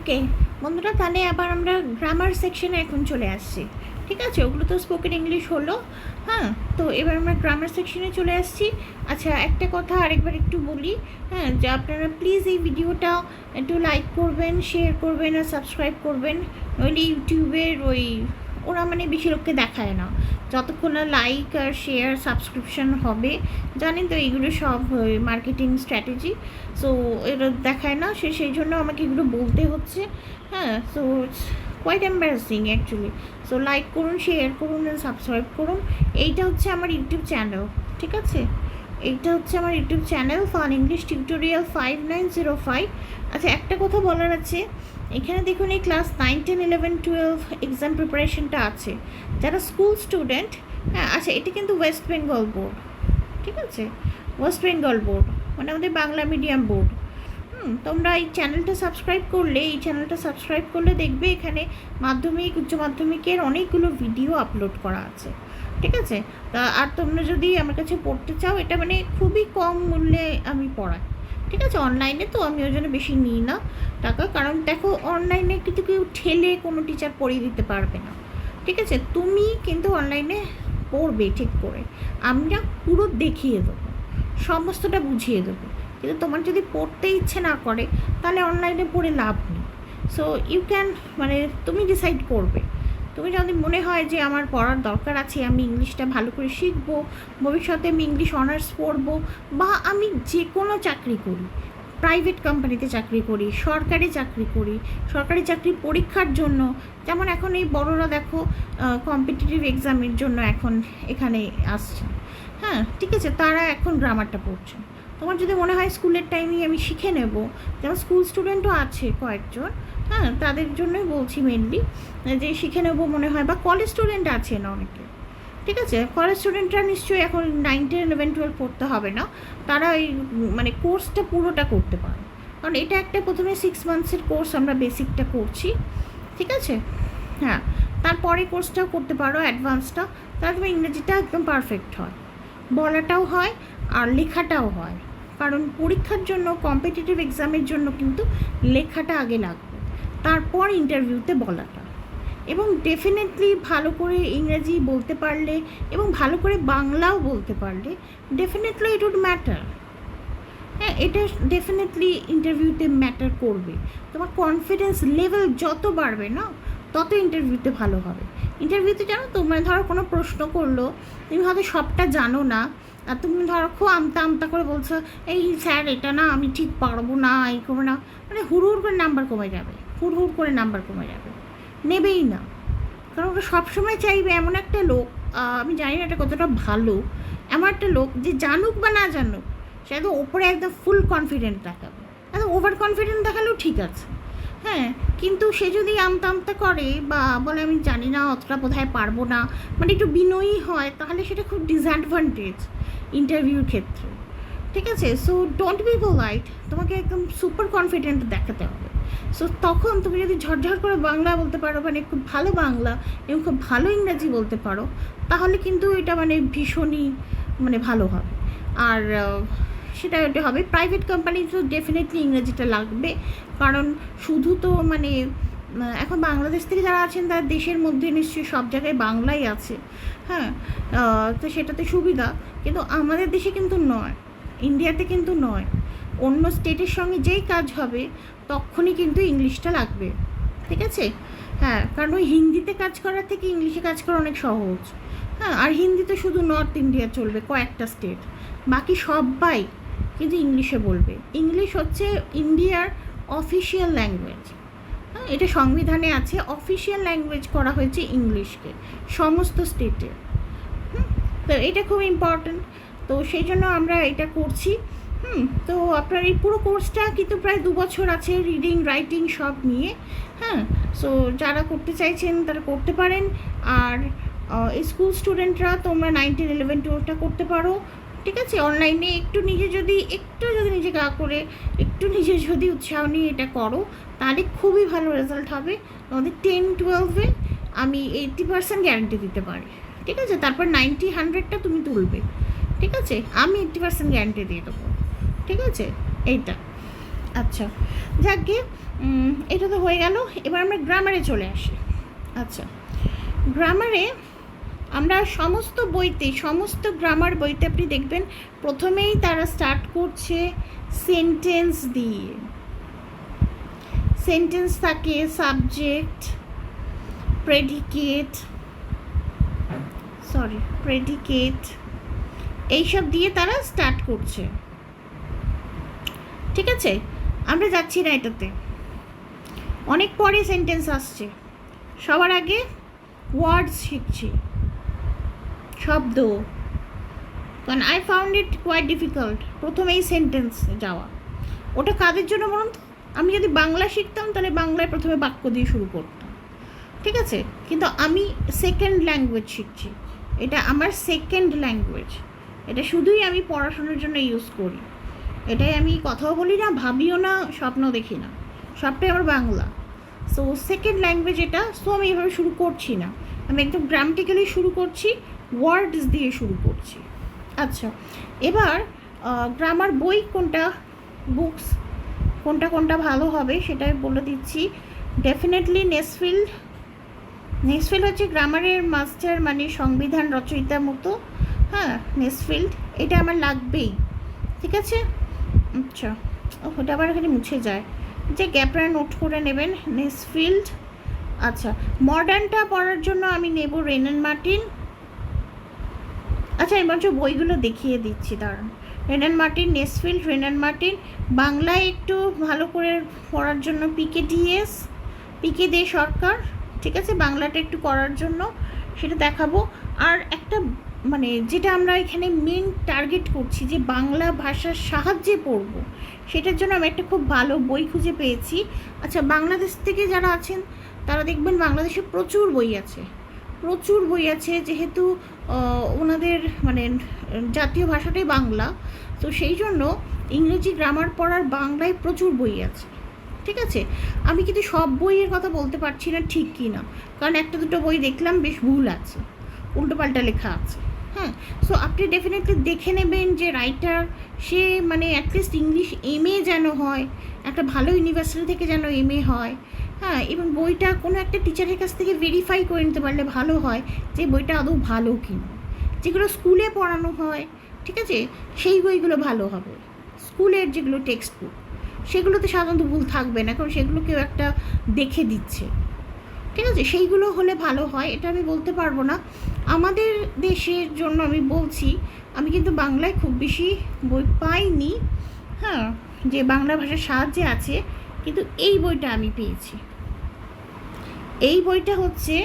ওকে বন্ধুরা, তাহলে আবার আমরা গ্রামার সেকশনে এখন চলে আসছি। ঠিক আছে, ওগুলো তো স্পোকেন ইংলিশ হলো। হ্যাঁ, তো এবার আমরা গ্রামার সেকশনে চলে আসছি। আচ্ছা, একটা কথা আরেকবার একটু বলি। হ্যাঁ, যে আপনারা প্লিজ এই ভিডিওটা একটু লাইক করবেন, শেয়ার করবেন আর সাবস্ক্রাইব করবেন। নইলে ইউটিউবের ওরা বেশি লোককে দেখায় না। যতক্ষণ না লাইক আর শেয়ার সাবস্ক্রিপশন হবে, জানেন তো এইগুলো সব মার্কেটিং স্ট্র্যাটেজি। সো এটা দেখায় না, সেই জন্য আমাকে এগুলো বলতে হচ্ছে। হ্যাঁ, so it's quite embarrassing actually. So like করুন, শেয়ার করুন, সাবস্ক্রাইব করুন। এইটা হচ্ছে আমার ইউটিউব চ্যানেল। ঠিক আছে, এইটা হচ্ছে আমার YouTube channel fun English tutorial 5905। আচ্ছা, একটা কথা বলার আছে। এখানে দেখুন, এই ক্লাস 9, 10, 11, 12 এক্সাম প্রিপারেশনটা আছে যারা স্কুল স্টুডেন্ট। হ্যাঁ, আচ্ছা, এটা কিন্তু ওয়েস্ট বেঙ্গল বোর্ড। ঠিক আছে, ওয়েস্ট বেঙ্গল বোর্ড আমাদের বাংলা মিডিয়াম বোর্ড। তোমরা এই চ্যানেলটা সাবস্ক্রাইব করলে দেখবে এখানে মাধ্যমিক, উচ্চ মাধ্যমিকের অনেকগুলো ভিডিও আপলোড করা আছে। ঠিক আছে, তা আর তোমরা যদি আমার কাছে পড়তে চাও, এটা খুবই কম মূল্যে আমি পড়াই। ঠিক আছে, অনলাইনে তো আমি ওই জন্য বেশি নিই না টাকা, কারণ দেখো অনলাইনে কিন্তু কেউ ঠেলে কোনো টিচার পড়িয়ে দিতে পারবে না। ঠিক আছে, তুমি কিন্তু অনলাইনে পড়বে ঠিক করে, আমরা পুরো দেখিয়ে দেবো, সমস্তটা বুঝিয়ে দেবো। কিন্তু তোমার যদি পড়তে ইচ্ছে না করে, তাহলে অনলাইনে পড়ে লাভ নেই। সো ইউ ক্যান তুমি ডিসাইড করবে। তুমি যদি মনে হয় যে আমার পড়ার দরকার আছে, আমি ইংলিশটা ভালো করে শিখবো, ভবিষ্যতে আমি ইংলিশ অনার্স পড়বো, বা আমি যে কোনো চাকরি করি, প্রাইভেট কোম্পানিতে চাকরি করি, সরকারি চাকরি পরীক্ষার জন্য, যেমন এখন এই বড়রা দেখো কম্পিটিটিভ এক্সামের জন্য এখন এখানে আসছে। হ্যাঁ, ঠিক আছে, তারা এখন গ্রামারটা পড়ছে। তোমার যদি মনে হয় স্কুলের টাইমেই আমি শিখে নেব, যেমন স্কুল স্টুডেন্টও আছে কয়েকজন, হ্যাঁ, তাদের জন্যই বলছি মেনলি, যে শিখে নেবো মনে হয়, বা কলেজ স্টুডেন্ট আছে না অনেকে। ঠিক আছে, কলেজ স্টুডেন্টরা নিশ্চয়ই এখন 9, 10, 11, 12 পড়তে হবে না, তারা এই কোর্সটা পুরোটা করতে পারে। কারণ এটা একটা প্রথমে 6 মান্থসের কোর্স, আমরা বেসিকটা করছি। ঠিক আছে, হ্যাঁ, তারপরে কোর্সটাও করতে পারো অ্যাডভান্সটা, তাহলে তোমার ইংরেজিটা একদম পারফেক্ট হয়, বলাটাও হয় আর লেখাটাও হয়। কারণ পরীক্ষার জন্য, কম্পিটিটিভ এক্সামের জন্য কিন্তু লেখাটা আগে লাগবে, তারপর ইন্টারভিউতে বলাটা। এবং ডেফিনেটলি ভালো করে ইংরেজি বলতে পারলে এবং ভালো করে বাংলাও বলতে পারলে ডেফিনেটলি ইট উড ম্যাটার। হ্যাঁ, এটা ডেফিনেটলি ইন্টারভিউতে ম্যাটার করবে। তোমার কনফিডেন্স লেভেল যত বাড়বে না, তত ইন্টারভিউতে ভালো হবে। ইন্টারভিউতে জানো তো, ধরো কোনো প্রশ্ন করলো, তুমি হয়তো সবটা জানো না, আর তুমি ধরো খুব আমতা করে বলছো, এই স্যার এটা না আমি ঠিক পারবো না, এই করবো না, হুড় করে নাম্বার কমে যাবে, হুড় করে নাম্বার কমে যাবে, নেবেই না। কারণ ওরা সবসময় চাইবে এমন একটা লোক, আমি জানি না এটা কতটা ভালো, এমন একটা লোক যে জানুক বা না জানুক, সে তো ওপরে একদম ফুল কনফিডেন্ট দেখাবে। একদম ওভার কনফিডেন্ট দেখালেও ঠিক আছে, হ্যাঁ, কিন্তু সে যদি আমতা করে বা বলে আমি জানি না, অতটা বোধহয় পারবো না, একটু বিনয়ী হয়, তাহলে সেটা খুব ডিসঅ্যাডভান্টেজ ইন্টারভিউর ক্ষেত্রে। ঠিক আছে, সো ডোন্ট বি পোলাইট, তোমাকে একদম সুপার কনফিডেন্ট দেখাতে হবে। সো তখন তুমি যদি ঝরঝর করে বাংলা বলতে পারো, খুব ভালো বাংলা এবং খুব ভালো ইংরাজি বলতে পারো, তাহলে কিন্তু এটা ভীষণই ভালো হবে। আর সেটা এটা হবে প্রাইভেট কোম্পানি, তো ডেফিনেটলি ইংরেজিটা লাগবে। কারণ শুধু তো এখন বাংলাদেশ থেকে যারা আছেন, তারা দেশের মধ্যে নিশ্চয়ই সব জায়গায় বাংলাই আছে। হ্যাঁ, তো সেটাতে সুবিধা, কিন্তু আমাদের দেশে কিন্তু নয়, ইন্ডিয়াতে কিন্তু নয়। অন্য স্টেটের সঙ্গে যেই কাজ হবে তখনই কিন্তু ইংলিশটা লাগবে। ঠিক আছে, হ্যাঁ, কারণ ওই হিন্দিতে কাজ করার থেকে ইংলিশে কাজ করা অনেক সহজ। হ্যাঁ, আর হিন্দিতে শুধু নর্থ ইন্ডিয়া চলবে, কয়েকটা স্টেট, বাকি সবাই কিন্তু ইংলিশে বলবে। ইংলিশ হচ্ছে ইন্ডিয়ার অফিসিয়াল ল্যাঙ্গুয়েজ। হ্যাঁ, এটা সংবিধানে আছে, অফিসিয়াল ল্যাঙ্গুয়েজ করা হয়েছে ইংলিশকে সমস্ত স্টেটে। তো এটা খুব ইম্পর্ট্যান্ট, তো সেই জন্য আমরা এটা করছি। তো আপনার এই পুরো কোর্সটা কিন্তু প্রায় 2 বছর আছে, রিডিং রাইটিং সব নিয়ে। হ্যাঁ, সো যারা করতে চাইছেন তারা করতে পারেন। আর এই স্কুল স্টুডেন্টরা তোমরা 9, 10, 11, 12টা করতে পারো। ঠিক আছে, অনলাইনে একটু যদি নিজে গা করে একটু নিজে যদি উৎসাহ নিয়ে এটা করো, তাহলে খুবই ভালো রেজাল্ট হবে। তোমাদের 10, 12-এ আমি 80% গ্যারান্টি দিতে পারি। ঠিক আছে, তারপর 90, 100টা তুমি তুলবে। ঠিক আছে, আমি 80% গ্যারান্টি দিয়ে দেবো। ঠিক আছে, এইটা। আচ্ছা, যাকে এটা তো হয়ে গেল। এবার আমরা গ্রামারে চলে আসি। আচ্ছা, গ্রামারে আমরা সমস্ত বইতে, সমস্ত গ্রামার বইতে আপনি দেখবেন প্রথমেই তারা স্টার্ট করছে সেন্টেন্স দিয়ে। সেন্টেন্স থাকে, সাবজেক্ট, প্রেডিকেট এইসব দিয়ে তারা স্টার্ট করছে। ঠিক আছে, আমরা যাচ্ছি না এটাতে, অনেক পরে সেন্টেন্স আসছে। সবার আগে ওয়ার্ডস শিখছি, শব্দ, কারণ I found it quite difficult প্রথমেই সেন্টেন্স যাওয়া। ওটা কাদের জন্য বলুন তো? আমি যদি বাংলা শিখতাম তাহলে বাংলায় প্রথমে বাক্য দিয়ে শুরু করতাম, ঠিক আছে? কিন্তু আমি সেকেন্ড ল্যাঙ্গুয়েজ শিখছি, এটা আমার সেকেন্ড ল্যাঙ্গুয়েজ, এটা শুধুই আমি পড়াশোনার জন্য ইউজ করি। এটাই আমি কথাও বলি না, ভাবিও না, স্বপ্ন দেখি না, সবটাই আমার বাংলা। সো সেকেন্ড ল্যাঙ্গুয়েজ এটা। সো আমি এভাবে শুরু করছি না, আমি একদম গ্রামাটিক্যালি শুরু করছি, ওয়ার্ডস দিয়ে শুরু করছি। আচ্ছা, এবার গ্রামার বই কোনটা, বুকস কোনটা কোনটা ভালো হবে সেটা আমি বলে দিচ্ছি। ডেফিনেটলি নেসফিল্ড হচ্ছে গ্রামারের মাস্টার, মানে সংবিধান রচয়িতার মতো। হ্যাঁ, নেসফিল্ড এটা আমার লাগবেই, ঠিক আছে? আচ্ছা, ওটা আবার এখানে মুছে যায়, যে গ্যাপরা নোট করে নেবেন, নেসফিল্ড। আচ্ছা, মডার্নটা পড়ার জন্য আমি নেব রেনান মার্টিন। আচ্ছা, এবার বইগুলো দেখিয়ে দিচ্ছি, দাঁড়ান। Wren and Martin, Nesfield, Wren and Martin. বাংলায় একটু ভালো করে পড়ার জন্য পিকে দে সরকার, ঠিক আছে? বাংলাটা একটু করার জন্য সেটা দেখাবো। আর একটা মানে যেটা আমরা এখানে মেন টার্গেট করছি, যে বাংলা ভাষার সাহায্যে পড়ব, সেটার জন্য আমি একটা খুব ভালো বই খুঁজে পেয়েছি। আচ্ছা, বাংলাদেশ থেকে যারা আছেন তারা দেখবেন বাংলাদেশে প্রচুর বই আছে, যেহেতু ওনাদের মানে জাতীয় ভাষাটাই বাংলা, তো সেই জন্য ইংরেজি গ্রামার পড়ার বাংলায় প্রচুর বই আছে, ঠিক আছে? আমি কিন্তু সব বইয়ের কথা বলতে পারছি না ঠিক কি না, কারণ একটা দুটো বই দেখলাম বেশ ভুল আছে, উল্টোপাল্টা লেখা আছে। হ্যাঁ, সো আপনি ডেফিনেটলি দেখে নেবেন যে রাইটার সে মানে অ্যাটলিস্ট ইংলিশ এমএ যেন হয়, একটা ভালো ইউনিভার্সিটি থেকে যেন এমএ হয়। হ্যাঁ, এবং বইটা কোনো একটা টিচারের কাছ থেকে ভেরিফাই করে নিতে পারলে ভালো হয় যে বইটা আদৌ ভালো কিনা। যেগুলো স্কুলে পড়ানো হয়, ঠিক আছে, সেই বইগুলো ভালো হবে। স্কুলের যেগুলো টেক্সট বুক, সেগুলোতে সাধারণত ভুল থাকবে না, কারণ সেগুলো কেউ একটা দেখে দিচ্ছে, ঠিক আছে? সেইগুলো হলে ভালো হয়, এটা আমি বলতে পারবো না। আমাদের দেশের জন্য আমি বলছি, আমি কিন্তু বাংলায় খুব বেশি বই পাইনি, হ্যাঁ, যে বাংলা ভাষার সাহায্যে আছে, কিন্তু এই বইটা আমি পেয়েছি। এই বইটা হচ্ছে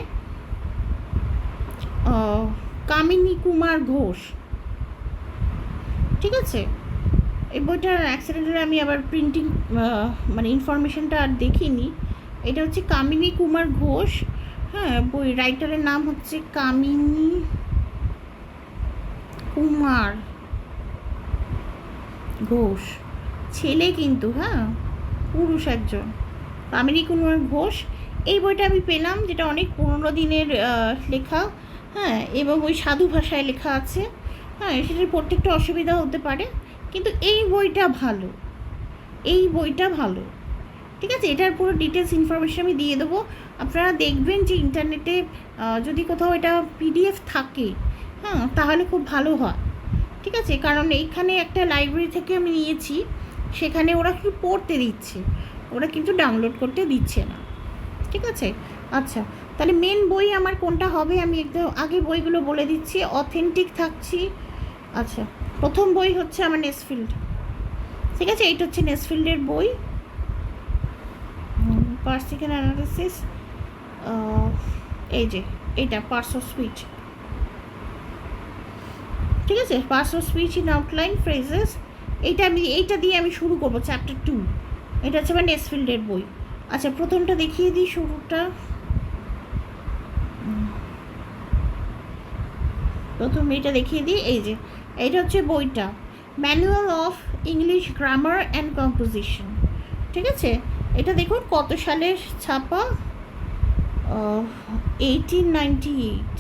কামিনী কুমার ঘোষ, ঠিক আছে? এই বইটার অ্যাক্সিডেন্টালি আমি আবার প্রিন্টিং মানে ইনফরমেশনটা আর দেখিনি। এটা হচ্ছে কামিনী কুমার ঘোষ। হ্যাঁ, বই রাইটারের নাম হচ্ছে কামিনী কুমার ঘোষ, ছেলে কিন্তু, হ্যাঁ, পুরুষ একজন, কামিনী কুমার ঘোষ। এই বইটা আমি পেলাম, যেটা অনেক পুরোনো দিনের লেখা, হ্যাঁ, এবং ওই সাধু ভাষায় লেখা আছে। হ্যাঁ, সেটার পড়তে একটু অসুবিধা হতে পারে, কিন্তু এই বইটা ভালো, ঠিক আছে? এটার পুরো ডিটেলস ইনফরমেশন আমি দিয়ে দেবো। আপনারা দেখবেন যে ইন্টারনেটে যদি কোথাও এটা পিডিএফ থাকে, হ্যাঁ, তাহলে খুব ভালো হয়, ঠিক আছে? কারণ এইখানে একটা লাইব্রেরি থেকে আমি নিয়েছি, সেখানে ওরা একটু পড়তে দিচ্ছে, ওরা কিন্তু ডাউনলোড করতে দিচ্ছে না, ঠিক আছে? আচ্ছা, তাহলে মেন বই আমার কোনটা হবে আমি একদম আগে বইগুলো বলে দিচ্ছি, অথেন্টিক থাকছি। আচ্ছা, প্রথম বই হচ্ছে আমার নেসফিল্ড, ঠিক আছে? এইটা হচ্ছে নেসফিল্ডের বই, পার্সিক্যাল অ্যানালিসিস। এই যে এইটা পার্টস অফ স্পিচ, ঠিক আছে? Parts of speech in outline phrases, এইটা দিয়ে আমি শুরু করবো চ্যাপ্টার 2। এটা হচ্ছে আমার নেসফিল্ডের বই। আচ্ছা, প্রথমটা দেখিয়ে দিই, শুরুটা প্রথম এটা দেখিয়ে দিই। এই যে এইটা হচ্ছে বইটা, manual of English grammar and composition, ঠিক আছে? এটা দেখুন কত সালের ছাপা, 1898।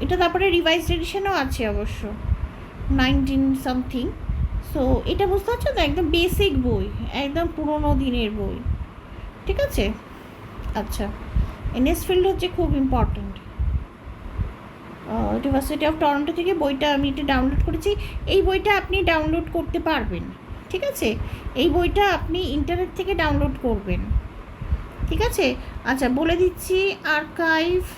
এটা তারপরে রিভাইজড এডিশনও আছে অবশ্য, 19 সামথিং। সো এটা বুঝতে পারছো তো, একদম বেসিক বই, একদম পুরোনো দিনের বই, ঠিক আছে। আচ্ছা, এনএস ফিল্ড হচ্ছে খুব ইম্পর্ট্যান্ট। ইউনিভার্সিটি অফ টরন্টো থেকে বইটা আমি এটা ডাউনলোড করেছি। এই বইটা আপনি ডাউনলোড করতে পারবেন, ঠিক আছে। এই বইটা আপনি ইন্টারনেট থেকে ডাউনলোড করবেন, ঠিক আছে। আচ্ছা, বলে দিচ্ছি, archive.org,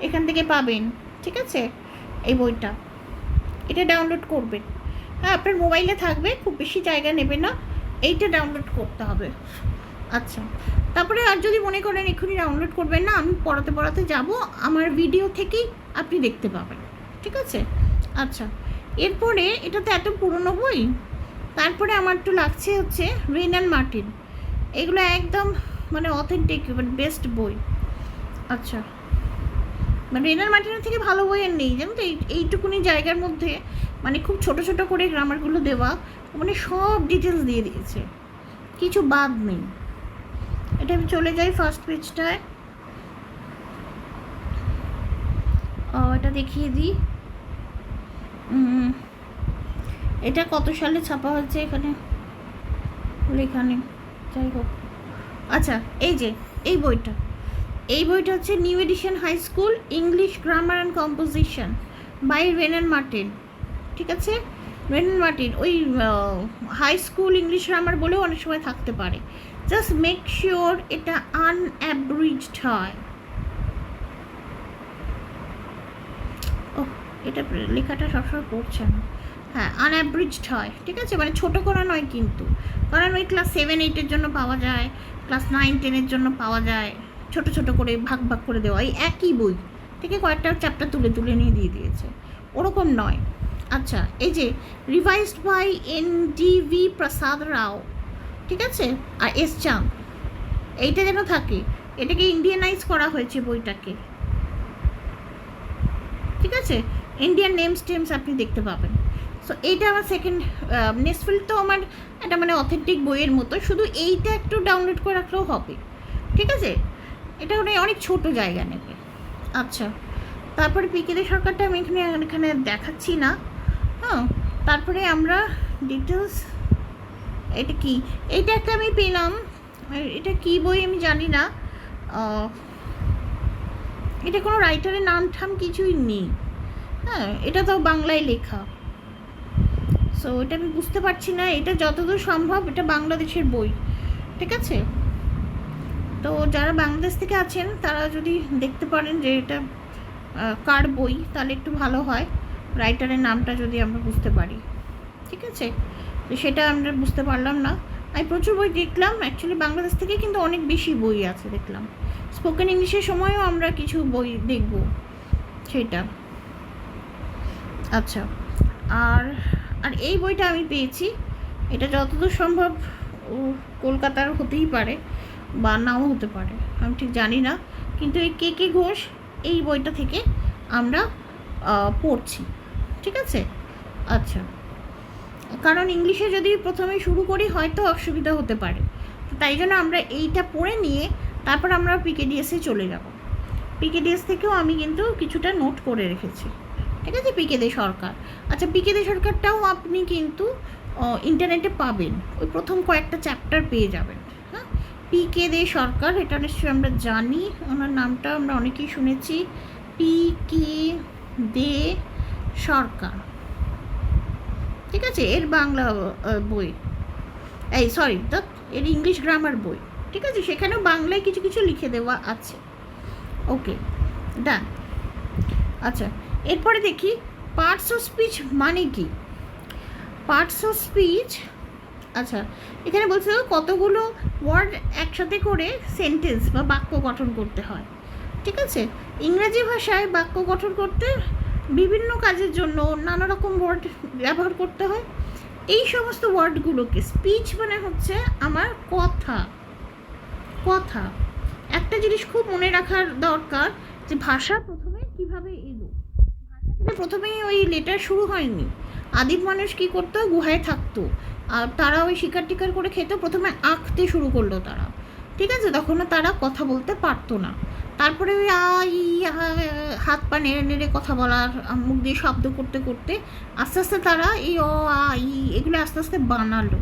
এখান থেকে পাবেন, ঠিক আছে। এই বইটা, এটা ডাউনলোড করবেন। হ্যাঁ, আপনার মোবাইলে থাকবে, খুব বেশি জায়গা নেবে না। এইটা ডাউনলোড করতে হবে। আচ্ছা, তারপরে আর যদি মনে করেন এক্ষুনি ডাউনলোড করবেন না, আমি পড়াতে পড়াতে যাব, আমার ভিডিও থেকেই আপনি দেখতে পাবেন, ঠিক আছে। আচ্ছা, এরপরে এটা তো এত পুরনো বই, তারপরে আমার একটু লাগছে হচ্ছে রেন অ্যান্ড মার্টিন। এগুলো একদম মানে অথেন্টিক, মানে বেস্ট বই। আচ্ছা, মানে রেন অ্যান্ড মার্টিনের থেকে ভালো বই আর নেই, জানো তো। এইটুকুনি জায়গার মধ্যে মানে খুব ছোট ছোট করে গ্রামারগুলো দেওয়া, মানে সব ডিটেলস দিয়ে দিয়েছে, কিছু বাদ নেই। এটা আমি চলে যাই ফার্স্ট পেজটায়, এটা দেখিয়ে দিই। এটা কত সালে ছাপা হয়েছে এখানে লেখা নেই, যাই হোক। আচ্ছা, এই যে এই বইটা হচ্ছে new edition high school English grammar and composition by Wren and Martin, ঠিক আছে। রেন অ্যান্ড মার্টিন ওই হাই স্কুল ইংলিশ গ্রামার বলেও অনেক সময় থাকতে পারে। জাস্ট মেক শিওর এটা আনঅ্যাব্রিজড হয়। ও, এটা লেখাটা সবসময় পড়ছে না। হ্যাঁ, আনঅ্যাব্রিজড হয়, ঠিক আছে, মানে ছোটো করা নয় কিন্তু, কারণ ওই ক্লাস 7-8-এর জন্য পাওয়া যায়, ক্লাস 9-10-এর জন্য পাওয়া যায়, ছোট ছোট করে ভাগ ভাগ করে দেওয়া, এই একই বই থেকে কয়েকটা চ্যাপ্টার তুলে তুলে নিয়ে দিয়ে দিয়েছে, ওরকম নয়। আচ্ছা, এই যে রিভাইজড বাই NDV প্রসাদ রাও, ঠিক আছে, আর এস চাঁদ, এইটা যেন থাকে, এটাকে ইন্ডিয়ানাইজ করা হয়েছে বইটাকে, ঠিক আছে। ইন্ডিয়ান নেমস টেমস আপনি দেখতে পাবেন। সো এইটা আমার সেকেন্ড নেসফিল্ড, তো আমার এটা মানে অথেন্টিক বইয়ের মতো, শুধু এইটা একটু ডাউনলোড করে রাখলেও হবে, ঠিক আছে। এটা অনেক ছোট জায়গা নেবে। আচ্ছা, তারপরে পিকেদের সরকারটা আমি এখানে দেখাচ্ছি না। হ্যাঁ, তারপরে আমরা ডিটেলস, এটা কি, এইটা একটা আমি পেলাম, এটা কি বই আমি জানি না, এটা কোনো রাইটারের নাম ঠাম কিছুই নেই। হ্যাঁ, এটা তো বাংলায় লেখা, সো এটা আমি বুঝতে পারছি না। এটা যতদূর সম্ভব এটা বাংলাদেশের বই, ঠিক আছে। তো যারা বাংলাদেশ থেকে আছেন তারা যদি দেখতে পারেন যে এটা কার বই, তাহলে একটু ভালো হয়, রাইটারের নামটা যদি আমরা বুঝতে পারি, ঠিক আছে। তো সেটা আমরা বুঝতে পারলাম না। আমি প্রচুর বই দেখলাম অ্যাকচুয়ালি বাংলাদেশ থেকে, কিন্তু অনেক বেশি বই আছে দেখলাম। স্পোকেন ইংলিশের সময়ও আমরা কিছু বই দেখব সেটা। আচ্ছা, আর আর এই বইটা আমি পেয়েছি, এটা যতদূর সম্ভব কলকাতার হতেই পারে বা নাও হতে পারে, আমি ঠিক জানি না, কিন্তু এই কে ঘোষ এই বইটা থেকে আমরা পড়ছি, ঠিক আছে। আচ্ছা, কারণ ইংলিশে যদি প্রথমে শুরু করি হয়তো অসুবিধা হতে পারে, তাই জন্য আমরা এইটা পড়ে নিয়ে তারপর আমরা পিকেডিএসে চলে যাব। পিকেডিএস থেকেও আমি কিন্তু কিছুটা নোট করে রেখেছি, ঠিক আছে, পিকেদে সরকার। আচ্ছা, পিকেদে সরকারটাও আপনি কিন্তু ইন্টারনেটে পাবেন, ওই প্রথম কয়েকটা চ্যাপ্টার পেয়ে যাবেন। হ্যাঁ, পিকেদে সরকার, এটা নিশ্চয়ই আমরা জানি, ওনার নামটা আমরা অনেকেই শুনেছি, পিকেদে সরকার, ঠিক আছে। এর বাংলা বই, এই সরি এর ইংলিশ গ্রামার বই, ঠিক আছে, সেখানেও বাংলায় কিছু কিছু লিখে দেওয়া আছে। ওকে, ডান। আচ্ছা, এরপরে দেখি পার্টস অফ স্পিচ মানে কি। পার্টস অফ স্পিচ, আচ্ছা, এখানে বলছে কতগুলো ওয়ার্ড একসাথে করে সেন্টেন্স বা বাক্য গঠন করতে হয়, ঠিক আছে। ইংরেজি ভাষায় বাক্য গঠন করতে বিভিন্ন কাজের জন্য নানা রকম ওয়ার্ড ব্যবহার করতে হয়। এই সমস্ত ওয়ার্ডগুলোকে স্পিচ মানে হচ্ছে আমার কথা। একটা জিনিস খুব মনে রাখার দরকার, যে ভাষা প্রথমে কীভাবে এলো। ভাষা প্রথমেই ওই লেটার শুরু হয়নি। আদিম মানুষ কী করতো, গুহায় থাকতো, আর তারা ওই শিকার টিকার করে খেত, প্রথমে আঁকতে শুরু করলো তারা, ঠিক আছে। তখনও তারা কথা বলতে পারতো না, তারপরে ওই হাত পা নেড়ে নেড়ে কথা বলার, মুখ দিয়ে শব্দ করতে করতে আস্তে আস্তে তারা এই এগুলো আস্তে আস্তে বানালো,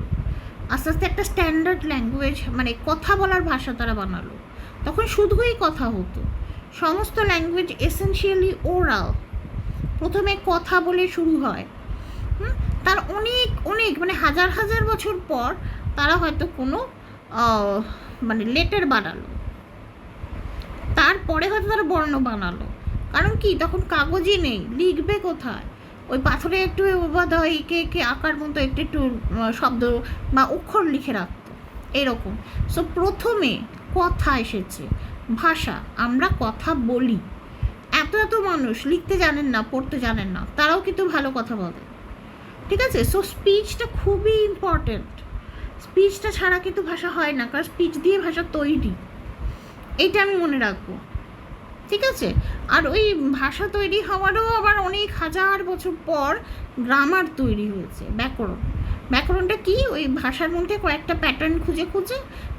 আস্তে আস্তে একটা স্ট্যান্ডার্ড ল্যাঙ্গুয়েজ, মানে কথা বলার ভাষা তারা বানালো। তখন শুধুই কথা হতো, সমস্ত ল্যাঙ্গুয়েজ এসেনশিয়ালি ওরাল, প্রথমে কথা বলে শুরু হয়। তার অনেক অনেক মানে হাজার হাজার বছর পর তারা হয়তো কোনো মানে লেটার বানালো, তারপরে হয়তো তারা বর্ণ বানালো। কারণ কি, তখন কাগজই নেই, লিখবে কোথায়? ওই পাথরে একটু বোধ হয় একে একে আঁকার মতো একটু একটু শব্দ বা অক্ষর লিখে রাখতো এরকম। সো প্রথমে কথা এসেছে, ভাষা, আমরা কথা বলি। এত এত মানুষ লিখতে জানেন না, পড়তে জানেন না, তারাও কিন্তু ভালো কথা বলে, ঠিক আছে? সো স্পিচটা খুবই ইম্পর্টেন্ট, স্পিচটা ছাড়া কিন্তু ভাষা হয় না, কারণ স্পিচ দিয়ে ভাষা তৈরি, এইটা আমি মনে রাখবো, ঠিক আছে? আর ওই ভাষা তৈরি হওয়ারও আবার অনেক হাজার বছর পর গ্রামার তৈরি হয়েছে, ব্যাকরণ। ব্যাকরণটা কি, ওই ভাষার মধ্যে কয়েকটা প্যাটার্ন খুঁজে খুঁজে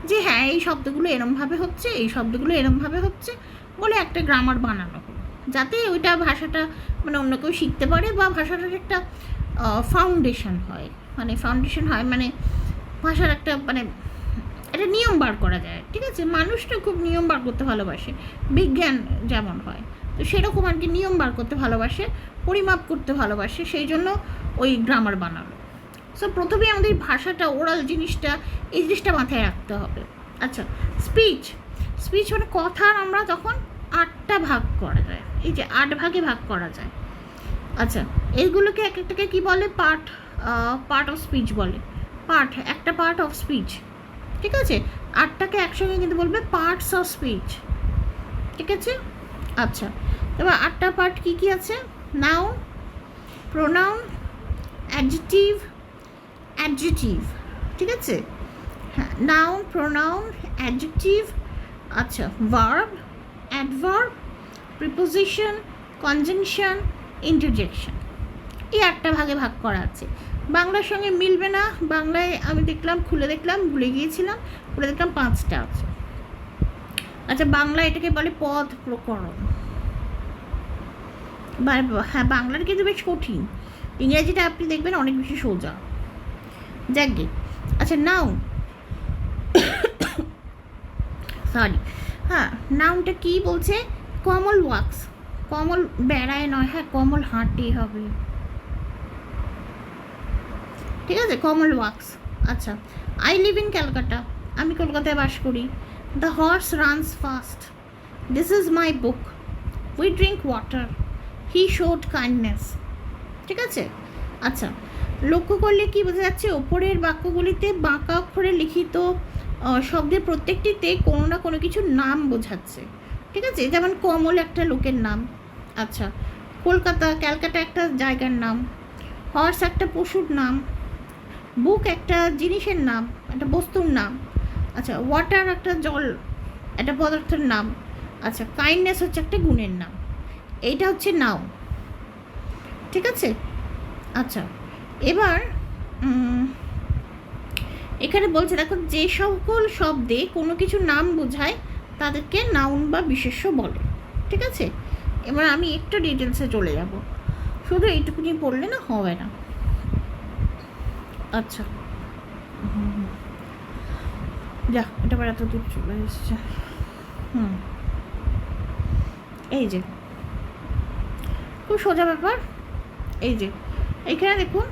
যে হ্যাঁ এই শব্দগুলো এরমভাবে হচ্ছে, এই শব্দগুলো এরমভাবে হচ্ছে বলে একটা গ্রামার বানানো হলো, যাতে ওইটা ভাষাটা মানে অন্য কেউ শিখতে পারে, বা ভাষাটার একটা ফাউন্ডেশন হয়, মানে ভাষার একটা মানে একটা নিয়ম বার করা যায়, ঠিক আছে? মানুষটা খুব নিয়ম বার করতে ভালোবাসে, বিজ্ঞান যেমন হয়, তো সেরকম আর কি নিয়ম বার করতে ভালোবাসে, পরিমাপ করতে ভালোবাসে, সেই জন্য ওই গ্রামার বানালো। সো প্রথমে আমাদের ভাষাটা, ওরাল জিনিসটা, এই জিনিসটা মাথায় রাখতে হবে। আচ্ছা, স্পিচ মানে কথার আমরা তখন 8টা ভাগ করা যায়, এই যে 8 ভাগে ভাগ করা যায়। আচ্ছা, এইগুলোকে এক একটাকে কী বলে? পার্ট অফ স্পিচ বলে, একটা পার্ট অফ স্পিচ, ঠিক আছে? 8টাকে একসঙ্গে কিন্তু বলবে পার্টস অফ স্পিচ, ঠিক আছে? আচ্ছা, এবার 8টা পার্ট কী কী আছে? নাউন, প্রোনাউন, অ্যাডজেক্টিভ, ঠিক আছে? হ্যাঁ, নাউন, প্রোনাউন, অ্যাডজেক্টিভ, আচ্ছা, verb, adverb, preposition, conjunction, interjection, এই 8টা ভাগে ভাগ করা আছে। বাংলার সঙ্গে মিলবে না, বাংলায় আমি দেখলাম, খুলে দেখলাম, ভুলে গিয়েছিলাম, খুলে দেখলাম 5টা আছে। আচ্ছা, বাংলা এটাকে বলে পদ প্রকরণ, হ্যাঁ বাংলার কিন্তু বেশ কঠিন, ইংরেজিটা আপনি দেখবেন অনেক বেশি সোজা, যাকে। আচ্ছা, নাউন, সরি, হ্যাঁ নাউনটা কী বলছে? কমল ওয়াক্স, কমল বেড়ায় নয়, হ্যাঁ কমল হাঁটে হবে, ঠিক আছে? কমল ওয়াক্স। আচ্ছা, আই লিভ ইন ক্যালকাটা, আমি কলকাতায় বাস করি। The horse runs fast, this is my book, we drink water, he showed kindness, ঠিক আছে? আচ্ছা, লক্ষ্য করলে কি বোঝা যাচ্ছে? ওপরের বাক্যগুলিতে বাঁকা অক্ষরে লিখিত শব্দের প্রত্যেকটিতে কোনো না কোনো কিছু নাম বোঝাচ্ছে, ঠিক আছে? যেমন কমল একটা লোকের নাম, আচ্ছা, কলকাতা, ক্যালকাটা একটা জায়গার নাম, হর্স একটা পশুর নাম, বুক একটা জিনিসের নাম, একটা বস্তুর নাম, আচ্ছা, ওয়াটার একটা জল, একটা পদার্থের নাম, আচ্ছা, কাইন্ডনেস হচ্ছে একটা গুণের নাম, এইটা হচ্ছে নাউন, ঠিক আছে? আচ্ছা, এবার এখানে বলছে দেখো, যে সকল শব্দে কোনো কিছু নাম বোঝায় তাদেরকে নাউন বা বিশেষ্য বলে, ঠিক আছে? এবার আমি একটু ডিটেলসে চলে যাব, শুধু এইটুকুনি পড়লে না হবে না। আচ্ছা, যা, এটা আবার এত দূর চলে এসছে। এই যে খুব সোজা ব্যাপার, এই যে এইখানে দেখুন,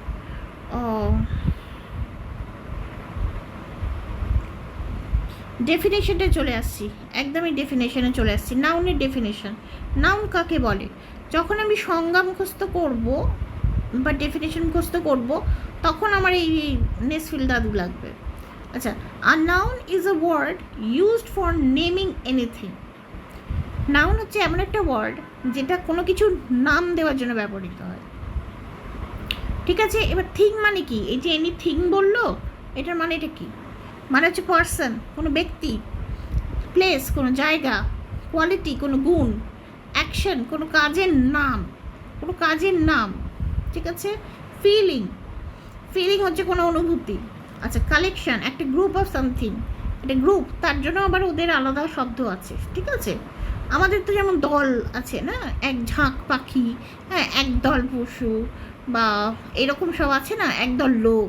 ডেফিনেশনটা চলে আসছি, একদমই ডেফিনেশনে চলে আসছি। নাউনের ডেফিনেশন, নাউন কাকে বলে? যখন আমি সংজ্ঞা মুখস্থ করব বা ডেফিনেশন মুখস্থ করব, তখন আমার এই নেসফিল দাদু লাগবে। আচ্ছা, a noun is a word used for naming anything. Noun হচ্ছে এমন একটা ওয়ার্ড যেটা কোনো কিছু নাম দেওয়ার জন্য ব্যবহৃত হয়, ঠিক আছে? এবার থিং মানে কি? এই যে এনি থিং বললো, এটার মানে এটা কি? মানে হচ্ছে পার্সন, কোনো ব্যক্তি, প্লেস, কোনো জায়গা, কোয়ালিটি, কোনো গুণ, অ্যাকশন, কোনো কাজের নাম, ঠিক আছে? ফিলিং হচ্ছে কোনো অনুভূতি। আচ্ছা, কালেকশন, একটা গ্রুপ অফ সামথিং, একটা গ্রুপ, তার জন্য আবার ওদের আলাদা শব্দ আছে, ঠিক আছে? আমাদের তো যেমন দল আছে না, এক ঝাঁক পাখি, হ্যাঁ, এক দল পশু, বা এরকম সব আছে না, একদল লোক,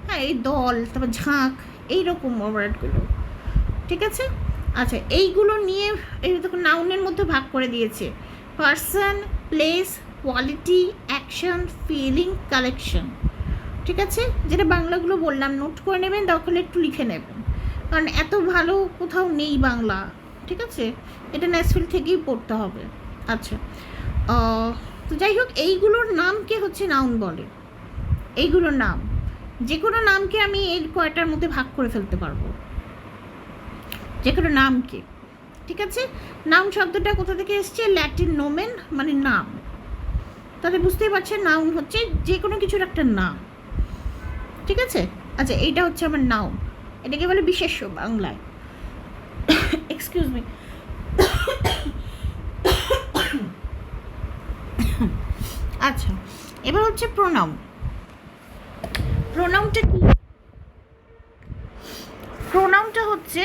হ্যাঁ, এই দল, তারপর ঝাঁক, এইরকম ওয়ার্ডগুলো, ঠিক আছে। আচ্ছা, এইগুলো নিয়ে এই দেখো নাউনের মধ্যে ভাগ করে দিয়েছে: person, place, quality, action, feeling, collection, ঠিক আছে। যেটা বাংলাগুলো বললাম, নোট করে নেবেন, দরকার একটু লিখে নেবেন, কারণ এত ভালো কোথাও নেই বাংলা, ঠিক আছে। এটা ন্যাশফিল্ড থেকেই পড়তে হবে। আচ্ছা, তো যাই হোক, এইগুলোর নামকে হচ্ছে নাউন বলে। এইগুলোর নাম, যে কোনো নামকে আমি এই কয়টার মধ্যে ভাগ করে ফেলতে পারবো, যে কোনো নামকে, ঠিক আছে। নাউন শব্দটা কোথা থেকে এসছে? ল্যাটিন নোমেন, মানে নাম। তাহলে বুঝতেই পারছেন নাউন হচ্ছে যে কোনো কিছুর একটা নাম, ঠিক আছে। আচ্ছা, এইটা হচ্ছে আমার নাউন, এটাকে বলে বিশেষ্য বাংলায়। Excuse me. আচ্ছা, এবার হচ্ছে প্রোনাউন। প্রোনাউনটা কি? প্রোনাউনটা হচ্ছে,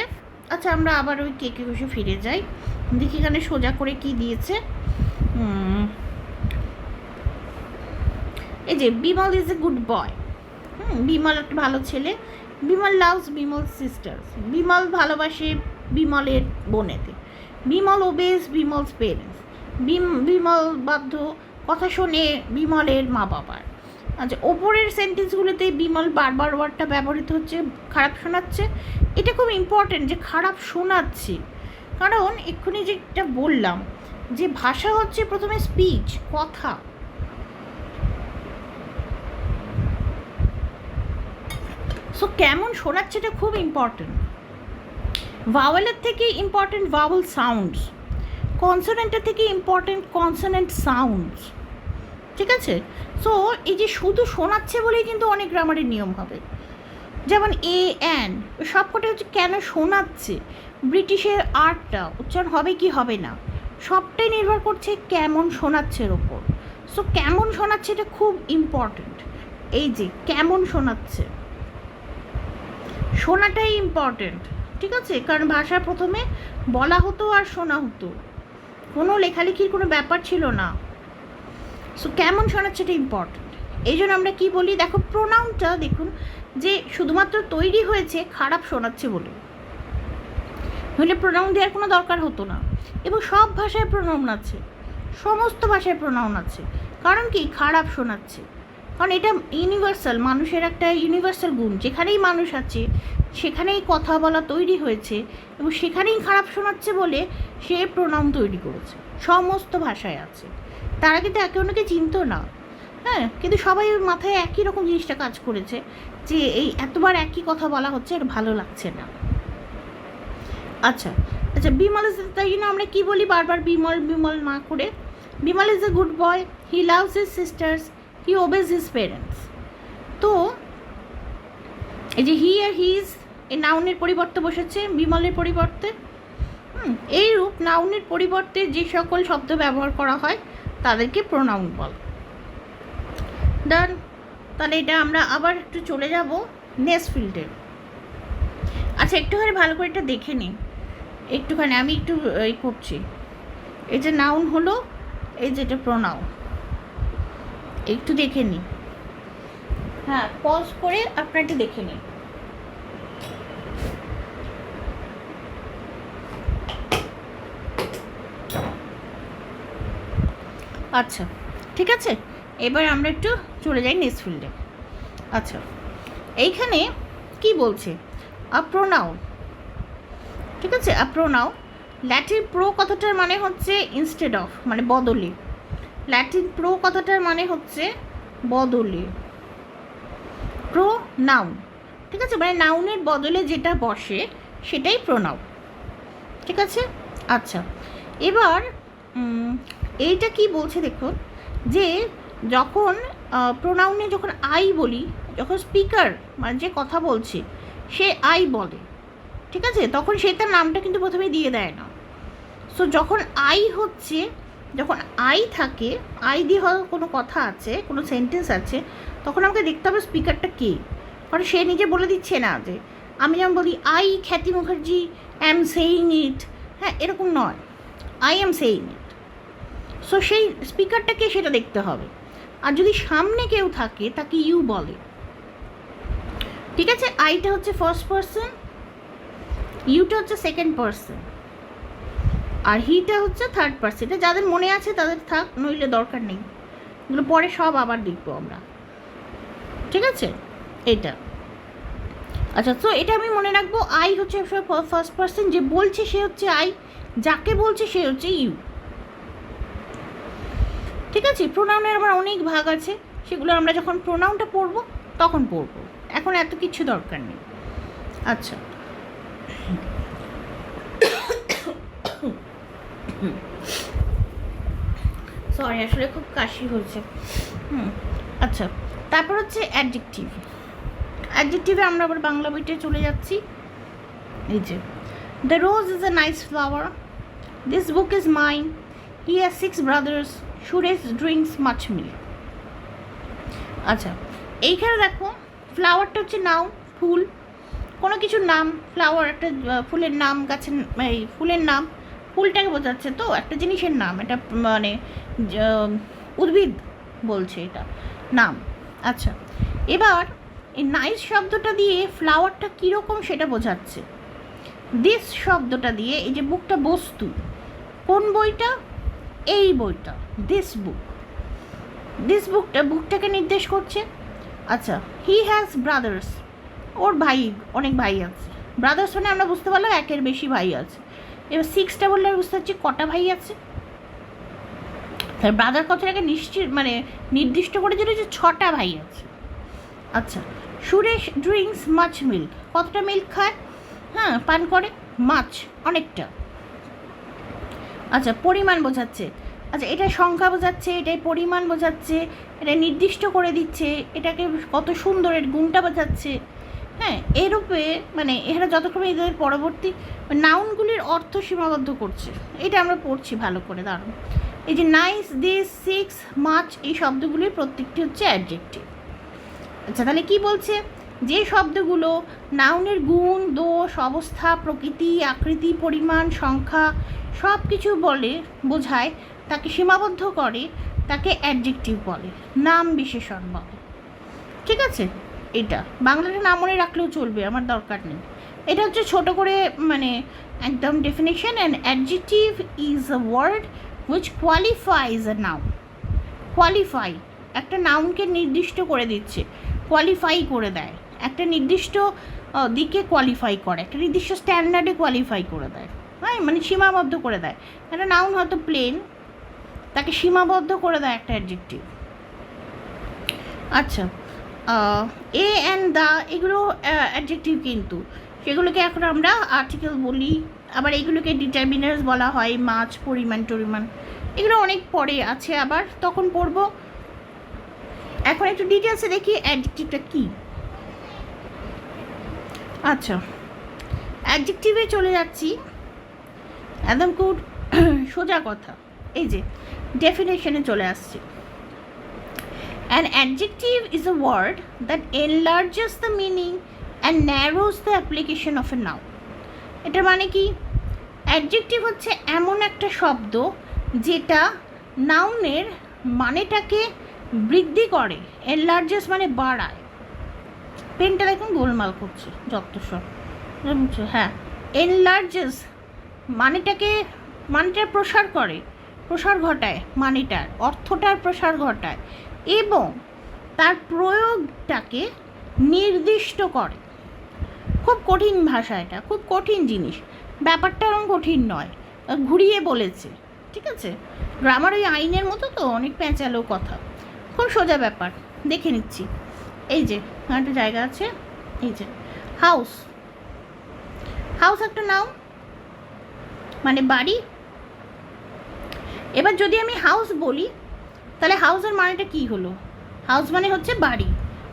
আচ্ছা আমরা আবার ওই কেকে বসে ফিরে যাই, দেখি এখানে সোজা করে কি দিয়েছে। এই যে Bimal is a good boy, Bimal একটা ভালো ছেলে। বিমল লাভস বিমল সিস্টার্স, বিমল ভালোবাসে বিমলের বোনেতে। বিমল ওবেজ বিমলস পেরেন্টস, বিমল বাধ্য কথা শোনে বিমলের মা বাবার। আচ্ছা, ওপরের সেন্টেন্সগুলোতে বিমল বারবার ওয়ার্ডটা ব্যবহৃত হচ্ছে, খারাপ শোনাচ্ছে। এটা খুব ইম্পর্টেন্ট যে খারাপ শোনাচ্ছি, কারণ এক্ষুনি যেটা বললাম যে ভাষা হচ্ছে প্রথমে স্পিচ, কথা। সো কেমন শোনাচ্ছে এটা খুব ইম্পর্টেন্ট। ভাওয়েলের থেকে ইম্পর্টেন্ট ভাওয়েল সাউন্ডস, কনসোনেন্টের থেকে ইম্পর্টেন্ট কনসোনেন্ট সাউন্ডস, ঠিক আছে। সো এই যে শুধু শোনাচ্ছে বলেই কিন্তু অনেক গ্রামারের নিয়ম হবে, যেমন এ অ্যান, সবকটা হচ্ছে কেন শোনাচ্ছে। ব্রিটিশের আর্টটা উচ্চারণ হবে কি হবে না, সবটাই নির্ভর করছে কেমন শোনাচ্ছের ওপর। সো কেমন শোনাচ্ছে এটা খুব ইম্পর্টেন্ট। এই যে কেমন শোনাচ্ছে, শোনাটাই ইম্পর্টেন্ট, ঠিক আছে। কারণ ভাষা প্রথমে বলা হতো আর শোনা হতো, কোনো লেখালেখির কোনো ব্যাপার ছিল না। সো কেমন শোনাচ্ছে এটা ইম্পর্টেন্ট। এই জন্য আমরা কী বলি, দেখো প্রোনাউনটা দেখুন যে শুধুমাত্র তৈরি হয়েছে খারাপ শোনাচ্ছে বলে, হলে প্রোনাউন দেওয়ার কোনো দরকার হতো না। এবং সব ভাষায় প্রোনাউন আছে, সমস্ত ভাষায় প্রোনাউন আছে, কারণ কি খারাপ শোনাচ্ছে। কারণ এটা ইউনিভার্সাল, মানুষের একটা ইউনিভার্সাল গুণ, যেখানেই মানুষ আছে সেখানেই কথা বলা তৈরি হয়েছে, এবং সেখানেই খারাপ শোনাচ্ছে বলে সে প্রোনাউন তৈরি করেছে। সমস্ত ভাষায় আছে, তারা কিন্তু একে অন্যকে চিনতো না, হ্যাঁ, কিন্তু সবাই মাথায় একই রকম জিনিসটা কাজ করেছে যে এই এতবার একই কথা বলা হচ্ছে, আর ভালো লাগছে না। আচ্ছা আচ্ছা, বিমল ইজ, তাই জন্য আমরা কী বলি বারবার বিমল বিমল না করে, Bimal is a good boy, he loves his sisters, he obeys his parents. তো এই যে হি আর হিজ, এই নাউনের পরিবর্তে বসেছে বিমলের পরিবর্তে। এইরূপ নাউনের পরিবর্তে যে সকল শব্দ ব্যবহার করা হয় তাদেরকে প্রোনাউন বলে। ডান। তাহলে এটা আমরা আবার একটু চলে যাব নেক্সটফিল্ডে। আচ্ছা, একটুখানি ভালো করে এটা দেখে নিই, একটুখানি আমি একটু এই করছি। এই যে নাউন হলো, এই যেটা প্রোনাউন, একটু দেখে নিই। হ্যাঁ, পজ করে আপনারা একটু দেখে নিন। আচ্ছা, ঠিক আছে, এবার আমরা একটু চলে যাই নেক্সট ফিল্ডে। আচ্ছা, এইখানে কি বলছে, আ প্রোনাউন, ঠিক আছে। আ প্রোনাউন, ল্যাটিন প্রো কথাটার মানে হচ্ছে ইনস্টেড অফ, মানে বদলে। ল্যাটিন প্রো কথাটার মানে হচ্ছে বদলে, প্রো নাউন, ঠিক আছে, মানে নাউনের বদলে যেটা বসে সেটাই প্রোনাউন, ঠিক আছে। আচ্ছা, এবার এইটা কি বলছে দেখুন, যে যখন প্রোনাউনে যখন আই বলি, যখন স্পিকার মানে যে কথা বলছে সে আই বলে, ঠিক আছে, তখন সে তার নামটা কিন্তু প্রথমে দিয়ে দেয় না। সো যখন আই হচ্ছে, যখন আই থাকে, আই দিয়ে হয়তো কোনো কথা আছে, কোনো সেন্টেন্স আছে, তখন আমাকে দেখতে হবে স্পিকারটা কে। কারণ সে নিজে বলে দিচ্ছে না যে, আমি যেমন বলি আই খ্যাতি মুখার্জি অ্যাম সেইং ইট, হ্যাঁ, এরকম নয়। I am saying it. So সেই স্পিকারটাকে সেটা দেখতে হবে। আর যদি সামনে কেউ থাকে তাকে ইউ বলে, ঠিক আছে? আইটা হচ্ছে ফার্স্ট পার্সন, ইউটা হচ্ছে সেকেন্ড পার্সন, আর হিটা হচ্ছে থার্ড পার্সন। এটা যাদের মনে আছে তাদের থাক, নইলে দরকার নেই, এগুলো পরে সব আবার দেখবো আমরা, ঠিক আছে? এটা আচ্ছা, তো এটা আমি মনে রাখবো। আই হচ্ছে ফার্স্ট পার্সন, যে বলছে সে হচ্ছে আই, যাকে বলছে সে হচ্ছে ইউ, ঠিক আছে? প্রোনাউনের আবার অনেক ভাগ আছে, সেগুলো আমরা যখন প্রোনাউনটা পড়বো তখন পড়বো, এখন এত কিছু দরকার নেই। আচ্ছা, সরি আসলে খুব কাশি হয়েছে। আচ্ছা, তারপর হচ্ছে অ্যাডজেক্টিভ। অ্যাডজেক্টিভে আমরা আবার বাংলা বইতে চলে যাচ্ছি। এই যে, the rose is a nice flower, this book is mine, he has 6 brothers, Suresh drinks much milk. আচ্ছা, এইখানে দেখো ফ্লাওয়ারটা হচ্ছে নাউন, ফুল, কোনো কিছুর নাম। ফ্লাওয়ার একটা ফুলের নাম, গাছের এই ফুলের নাম, ফুলটাকে বোঝাচ্ছে তো, একটা জিনিসের নাম, এটা মানে উদ্ভিদ বলছে এটা নাম। আচ্ছা, এবার এই নাইস শব্দটা দিয়ে ফ্লাওয়ারটা কীরকম সেটা বোঝাচ্ছে। দিস শব্দটা দিয়ে, এই যে বুকটা বস্তু, কোন বইটা? এই বইটা, দিস বুক। দিস বুকটাকে নির্দেশ করছে। আচ্ছা, হি হ্যাজ ব্রাদার্স, ওর ভাই, অনেক ভাই আছে। ব্রাদার্স মানে আমরা বুঝতে পারলাম একের বেশি ভাই আছে। এবার 6টা বললে বুঝতে পারছি কটা ভাই আছে। ব্রাদার কথাটাকে মানে নির্দিষ্ট করে দিল যে 6টা ভাই আছে। আচ্ছা, সুরেশ ড্রিঙ্কস মাছ মিল্ক, কতটা মিল্ক খায়? হ্যাঁ, পান করে। মাছ, অনেকটা। আচ্ছা, পরিমাণ বোঝাচ্ছে। আচ্ছা, এটা সংখ্যা বোঝাচ্ছে, এটাই পরিমাণ বোঝাচ্ছে, এটা নির্দিষ্ট করে দিচ্ছে, এটাকে কত সুন্দর, এর গুণটা বোঝাচ্ছে। হ্যাঁ, এরূপে মানে এরা যতক্ষণ এদের পরবর্তী নাউনগুলির অর্থ সীমাবদ্ধ করছে। এটা আমরা পড়ছি ভালো করে, দাঁড়ান। এই যে নাইস, দিস, 6, মাছ, এই শব্দগুলির প্রত্যেকটি হচ্ছে অ্যাডজেক্টিভ। আচ্ছা, তাহলে কি বলছে? যে শব্দগুলো নাউনের গুণ, দোষ, অবস্থা, প্রকৃতি, আকৃতি, পরিমাণ, সংখ্যা সব কিছু বলে, বোঝায়, তাকে সীমাবদ্ধ করে, তাকে অ্যাডজেক্টিভ বলে, নাম বিশেষণ বলে, ঠিক আছে? এটা বাংলাটা না মনে রাখলেও চলবে, আমার দরকার নেই। এটা হচ্ছে ছোট করে মানে একদম definition. And adjective is a word which qualifies a noun. Qualify, একটা নাউনকে নির্দিষ্ট করে দিচ্ছে, কোয়ালিফাই করে দেয়, একটা নির্দিষ্ট দিকে কোয়ালিফাই করে, একটা নির্দিষ্ট স্ট্যান্ডার্ডে কোয়ালিফাই করে দেয়, হ্যাঁ, মানে সীমাবদ্ধ করে দেয়। একটা নাউন হয়তো প্লেন, তাকে সীমাবদ্ধ করে দেয় একটা অ্যাডজেক্টিভ। আচ্ছা, এ অ্যান্ড দ্য, এগুলো অ্যাডজেক্টিভ, কিন্তু সেগুলোকে এখন আমরা আর্টিকেল বলি। আবার এইগুলোকে ডিটারমিনার্স বলা হয়, মাছ, পরিমাণ টরিমাণ, এগুলো অনেক পরে আছে, আবার তখন পড়বো। এখন একটু ডিটেলসে দেখি অ্যাডজেক্টিভটা কী। আচ্ছা, অ্যাডজেক্টিভে চলে যাচ্ছি, একদম খুব সোজা কথা। এই যে ডেফিনেশনে চলে আসছে। An adjective is a word that enlarges the meaning and narrows the application of a noun. এটার মানে কি? অ্যাডজেক্টিভ হচ্ছে এমন একটা শব্দ যেটা নাউনের মানেটাকে বৃদ্ধি করে, এনলার্জেস মানে বাড়ায়। পেনটা দেখুন গোলমাল করছে যত সব, হ্যাঁ, এনলার্জেস মানেটার প্রসার করে, প্রসার ঘটায়, মানেটার অর্থটার প্রসার ঘটায়, এবং তার প্রয়োগটাকে নির্দিষ্ট করে। খুব কঠিন ভাষা, এটা খুব কঠিন জিনিস, ব্যাপারটা ওরকম কঠিন নয়, ঘুরিয়ে বলেছে, ঠিক আছে? গ্রামার ওই আইনের মতো তো, অনেক প্যাঁচালো কথা, খুব সোজা ব্যাপার। দেখে নিচ্ছি। এই যে একটা জায়গা আছে, এই যে হাউস, হাউস একটা নাউন, মানে বাড়ি। এবার যদি আমি হাউস বলি, তাহলে হাউসের মানেটা কী হলো? হাউস মানে হচ্ছে বাড়ি,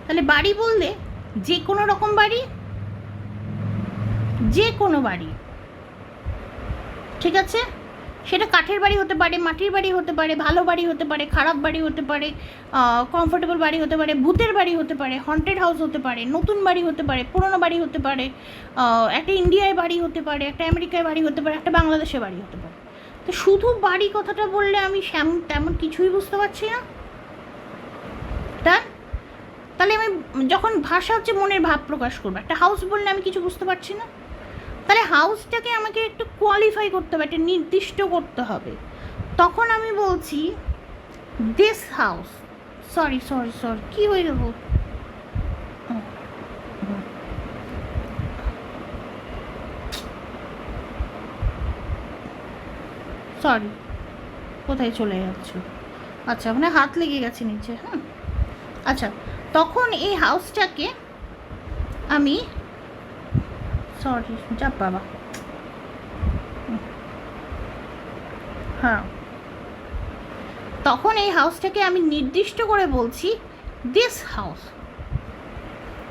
তাহলে বাড়ি বললে যে কোনো রকম বাড়ি, যে কোনো বাড়ি, ঠিক আছে? সেটা কাঠের বাড়ি হতে পারে, মাটির বাড়ি হতে পারে, ভালো বাড়ি হতে পারে, খারাপ বাড়ি হতে পারে, কমফোর্টেবল বাড়ি হতে পারে, ভূতের বাড়ি হতে পারে, হন্টেড হাউস হতে পারে, নতুন বাড়ি হতে পারে, পুরনো বাড়ি হতে পারে, একটা ইন্ডিয়ায় বাড়ি হতে পারে, একটা আমেরিকায় বাড়ি হতে পারে, একটা বাংলাদেশে বাড়ি হতে পারে। তো শুধু বাড়ি কথাটা বললে আমি তেমন কিছুই বুঝতে পারছি না। তাহলে আমি যখন ভাষা হচ্ছে মনের ভাব প্রকাশ করবো, একটা হাউস বললে আমি কিছু বুঝতে পারছি না। তাহলে হাউসটাকে আমাকে একটু কোয়ালিফাই করতে হবে, একটা নির্দিষ্ট করতে হবে। তখন আমি বলছি দিস হাউস, সরি কী হয়ে গেল, সরি, কোথায় চলে যাচ্ছ? আচ্ছা, ওখানে হাত লেগে গেছে নিচে। হ্যাঁ, আচ্ছা, তখন এই হাউসটাকে আমি, সরি যাব বাবা, হ্যাঁ, তখন এই হাউসটাকে আমি নির্দিষ্ট করে বলছি দিস হাউস,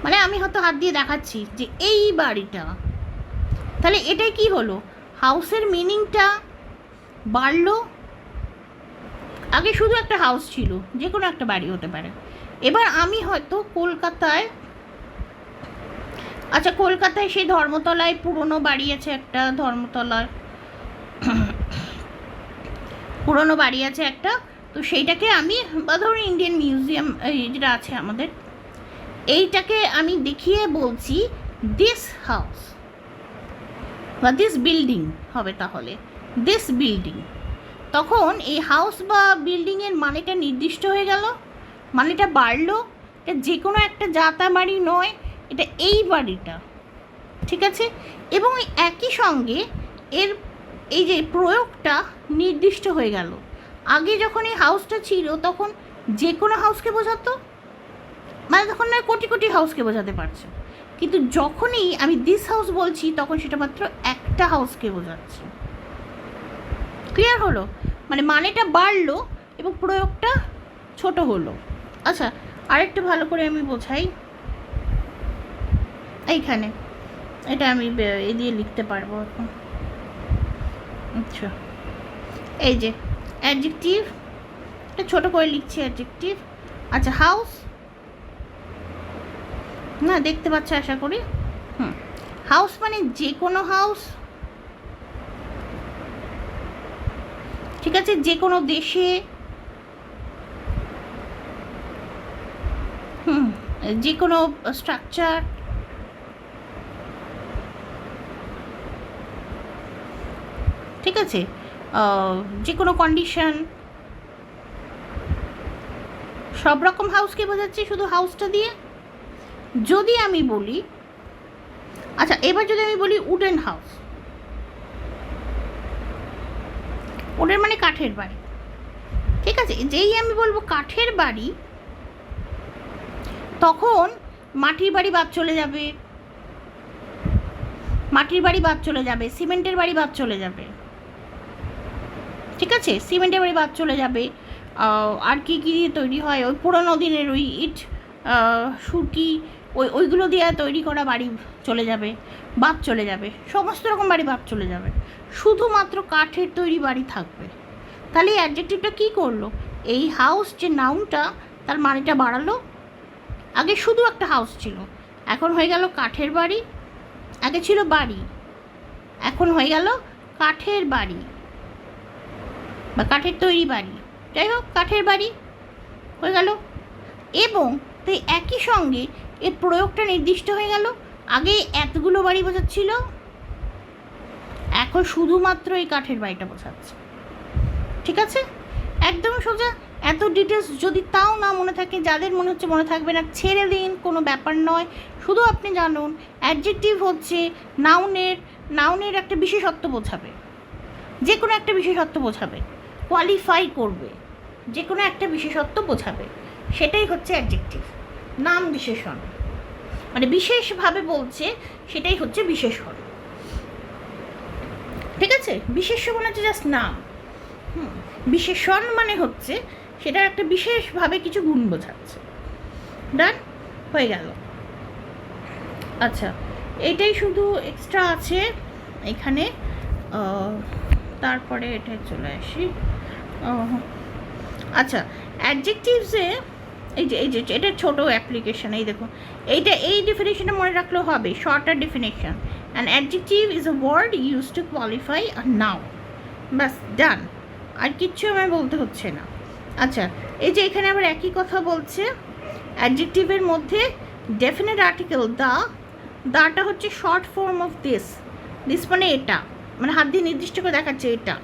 মানে আমি হয়তো হাত দিয়ে দেখাচ্ছি যে এই বাড়িটা। তাহলে এটাই কি হলো, হাউসের মিনিংটা বাড়লো। আগে শুধু একটা হাউস ছিল, যে কোনো একটা বাড়ি হতে পারে। এবার আমি হয়তো কলকাতায়, আচ্ছা কলকাতায় সেই ধর্মতলায় পুরনো বাড়ি আছে একটা, ধর্মতলায় পুরনো বাড়ি আছে একটা, তো সেইটাকে আমি, বা ধরুন ইন্ডিয়ান মিউজিয়াম যেটা আছে আমাদের, এইটাকে আমি দেখিয়ে বলছি দিস হাউস, বা দিস বিল্ডিং হবে, তাহলে দিস বিল্ডিং। তখন এই হাউস বা বিল্ডিংয়ের মানেটা নির্দিষ্ট হয়ে গেল, মানেটা বাড়লো। এটা যে কোনো একটা জাতা বাড়ি নয়, এটা এই বাড়িটা, ঠিক আছে। এবং একই সঙ্গে এর এই যে প্রয়োগটা নির্দিষ্ট হয়ে গেল। আগে যখন এই হাউসটা ছিল তখন যে কোনো হাউসকে বোঝাতো, মানে তখন নয় কোটি কোটি হাউসকে বোঝাতে পারছে, কিন্তু যখনই আমি দিস হাউস বলছি তখন সেটা মাত্র একটা হাউসকে বোঝাচ্ছে। ক্লিয়ার হলো? মানে মানেটা বাড়লো এবং প্রয়োগটা ছোট হলো। আচ্ছা, আরেকটু ভালো করে আমি বোঝাই, এইখানে এটা আমি এই দিয়ে লিখতে পারবো এখন। আচ্ছা, এই যে অ্যাডজেক্টিভ, এটা ছোটো করে লিখছি অ্যাডজেক্টিভ। আচ্ছা, হাউস, না দেখতে পাচ্ছে আশা করি। হাউস মানে যে কোনো হাউস, ঠিক আছে, যে কোনো দেশে, যে কোনো স্ট্রাকচার, ঠিক আছে, যে কোনো কন্ডিশন, সব রকম হাউসকে বোঝাচ্ছি শুধু হাউসটা দিয়ে। যদি আমি বলি, আচ্ছা এবার যদি আমি বলি উডেন হাউস, উডেন মানে কাঠের বাড়ি, ঠিক আছে, যেই আমি বলবো কাঠের বাড়ি তখন মাটির বাড়ি বাদ চলে যাবে, মাটির বাড়ি বাদ চলে যাবে, সিমেন্টের বাড়ি বাদ চলে যাবে, ঠিক আছে, সিমেন্টের বাড়ি বাদ চলে যাবে। আর কি কী দিয়ে তৈরি হয়, ওই পুরোনো দিনের ওই ইট সুরকি, ওইগুলো দিয়ে তৈরি করা বাড়ি চলে যাবে, বাদ চলে যাবে, সমস্ত রকম বাড়ি বাদ চলে যাবে, শুধুমাত্র কাঠের তৈরি বাড়ি থাকবে। তাহলে এই অ্যাডজেক্টিভটা কী করলো, এই হাউস যে নাউনটা তার মানেটা বাড়ালো। আগে শুধু একটা হাউস ছিল, এখন হয়ে গেল কাঠের বাড়ি। আগে ছিল বাড়ি, এখন হয়ে গেল কাঠের বাড়ি বা কাঠের তৈরি বাড়ি, যাই হোক কাঠের বাড়ি হয়ে গেল। এবং তো একই সঙ্গে এর প্রয়োগটা নির্দিষ্ট হয়ে গেল। আগে এতগুলো বাড়ি বোঝাচ্ছিল, এখন শুধুমাত্র এই কাঠের বাড়িটা বোঝাচ্ছে, ঠিক আছে, একদম সোজা। এত ডিটেলস যদি তাও না মনে থাকে, যাদের মনে হচ্ছে মনে থাকবে না ছেড়ে দিন, কোনো ব্যাপার নয়। শুধু আপনি জানুন অ্যাডজেক্টিভ হচ্ছে নাউনের একটা বিশেষত্ব বোঝাবে, যে কোনো একটা বিশেষত্ব বোঝাবে, কোয়ালিফাই করবে, যে কোনো একটা বিশেষত্ব বোঝাবে, সেটাই হচ্ছে অ্যাডজেক্টিভ। নাম বিশেষণ মানে বিশেষভাবে বলছে, সেটাই হচ্ছে বিশেষণ, ঠিক আছে। বিশেষ্য মানে হচ্ছে জাস্ট নাম, বিশেষণ মানে হচ্ছে সেটার একটা বিশেষভাবে কিছু গুণ বোঝাচ্ছে। ডান হয়ে গেল। আচ্ছা, এইটাই শুধু এক্সট্রা আছে এখানে। তারপরে এটাই চলে আসি। আচ্ছা, অ্যাডজেক্টিভসে এই যে এটা ছোটো অ্যাপ্লিকেশন, এই দেখুন এই ডেফিনেশনটা মনে রাখলেও হবে, shorter definition. An adjective is a word use to qualify a noun. ব্যাস ডান, আর কিচ্ছু আমায় বলতে হচ্ছে না। আচ্ছা, এই যে এখানে আবার একই কথা বলছে, অ্যাডজেক্টিভের মধ্যে ডেফিনেট আর্টিকেল দাটা হচ্ছে short form of this, this মানে এটা, মানে হাত দিয়ে নির্দিষ্ট করে দেখাচ্ছে এটা।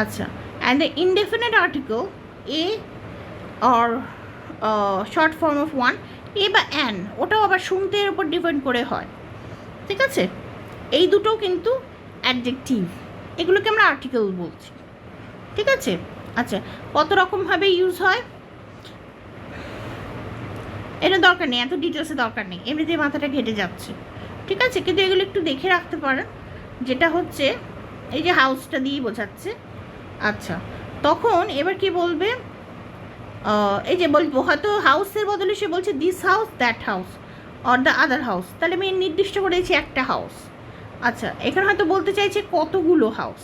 আচ্ছা, and the indefinite article a or short form of one, a বা অ্যান, ওটাও আবার শুনতে এর উপর ডিপেন্ড করে হয়। ঠিক আছে, এই দুটোও কিন্তু অ্যাডজেক্টিভ, এগুলোকে আমরা আর্টিকেল বলছি। ঠিক আছে, আচ্ছা কত রকমভাবে ইউজ হয় এটা দরকার নেই, এত ডিটেলসে দরকার নেই, এমনিতেই মাথাটা ঘেটে যাচ্ছে। ঠিক আছে, কিন্তু এগুলো একটু দেখে রাখতে পারেন। যেটা হচ্ছে এই যে হাউসটা দিয়েই বোঝাচ্ছে। আচ্ছা, তখন এবার কি বলবে, এই যে বলবো হয়তো হাউসের বদলে সে বলছে this house, that house or the other house, তাহলে আমি নির্দিষ্ট করে দিয়েছি একটা হাউস। আচ্ছা, এখানে হয়তো বলতে চাইছে কতগুলো হাউস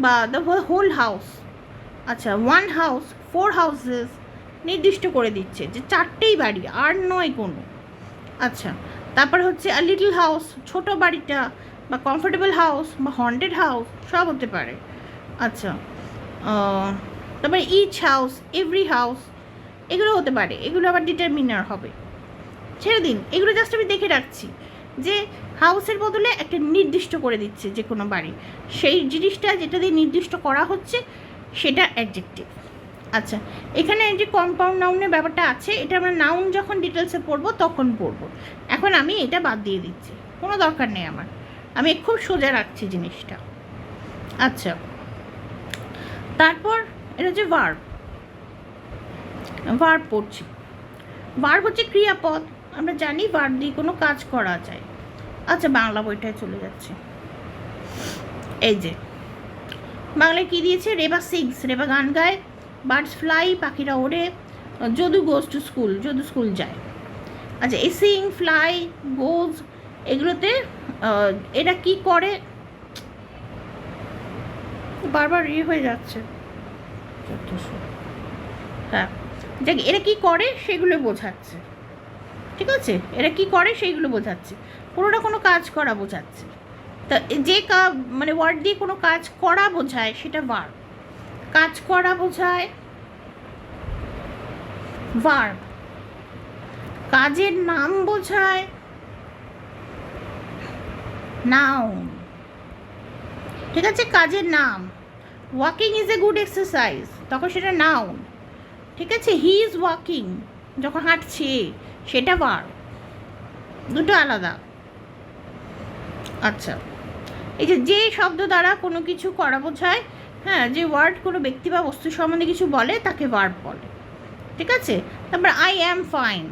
বা দ্য হোল হাউস। আচ্ছা, ওয়ান হাউস, ফোর হাউসেস, নির্দিষ্ট করে দিচ্ছে যে চারটেই বাড়ি আর নয় কোনো। আচ্ছা, তারপর হচ্ছে আ লিটল হাউস, ছোটো বাড়িটা, বা কমফোর্টেবল হাউস বা হন্টেড হাউস, সব হতে পারে। আচ্ছা, তারপরে ইচ হাউস, এভরি হাউস, এগুলো হতে পারে, এগুলো আবার ডিটারমিনার হবে। ছেড়ে দিন, এগুলো জাস্ট আমি দেখে রাখছি যে হাউসের বদলে একটা নির্দিষ্ট করে দিচ্ছে যে কোনো বাড়ি, সেই জিনিসটা যেটা দিয়ে নির্দিষ্ট করা হচ্ছে সেটা অ্যাডজেক্টিভ। আচ্ছা, এখানে যে কম্পাউন্ড নাউনের ব্যাপারটা আছে, এটা আমরা নাউন যখন ডিটেলসে পড়বো তখন পড়বো, এখন আমি এটা বাদ দিয়ে দিচ্ছি, কোনো দরকার নেই আমার, আমি খুব সোজা রাখছি জিনিসটা। আচ্ছা, তারপর এটা হচ্ছে ভার্ব। ভার্ব পড়ছি, ভার্ব হচ্ছে ক্রিয়াপদ, আমরা জানি ভার্ব দিয়ে কোনো কাজ করা যায়। আচ্ছা, বাংলা বইটায় চলে যাচ্ছে, এই যে বাংলায় কী দিয়েছে, রেবা সিংস, রেবা গান গায়, বার্ডস ফ্লাই, পাখিরা ওড়ে, Jadu goes to school, Jadu school যায়। আচ্ছা, এই সিং, ফ্লাই, গোজ, এগুলোতে এরা কি করে, বারবার হয়ে যাচ্ছে, হ্যাঁ যাক, এরা কি করে সেগুলো বোঝাচ্ছে। ঠিক আছে, এরা কি করে সেইগুলো বোঝাচ্ছে, কোনোটা কোনো কাজ করা বোঝাচ্ছে। তা যে মানে ওয়ার্ড দিয়ে কোনো কাজ করা বোঝায় সেটা ভার্ব, কাজ করা বোঝায় ভার্ব, কাজের নাম বোঝায় নাউন। ঠিক আছে, কাজের নাম, walking is a good exercise, তখন সেটা নাউন। ঠিক আছে, হি ইজ ওয়াকিং, যখন হাঁটছে সেটা ভার্ব, দুটো আলাদা। আচ্ছা, এই যে শব্দ দ্বারা কোনো কিছু করা বোঝায়, হ্যাঁ, যে ওয়ার্ড কোনো ব্যক্তি বা বস্তু সম্বন্ধে কিছু বলে তাকে ভার্ব বলে। ঠিক আছে, তারপর আই অ্যাম ফাইন,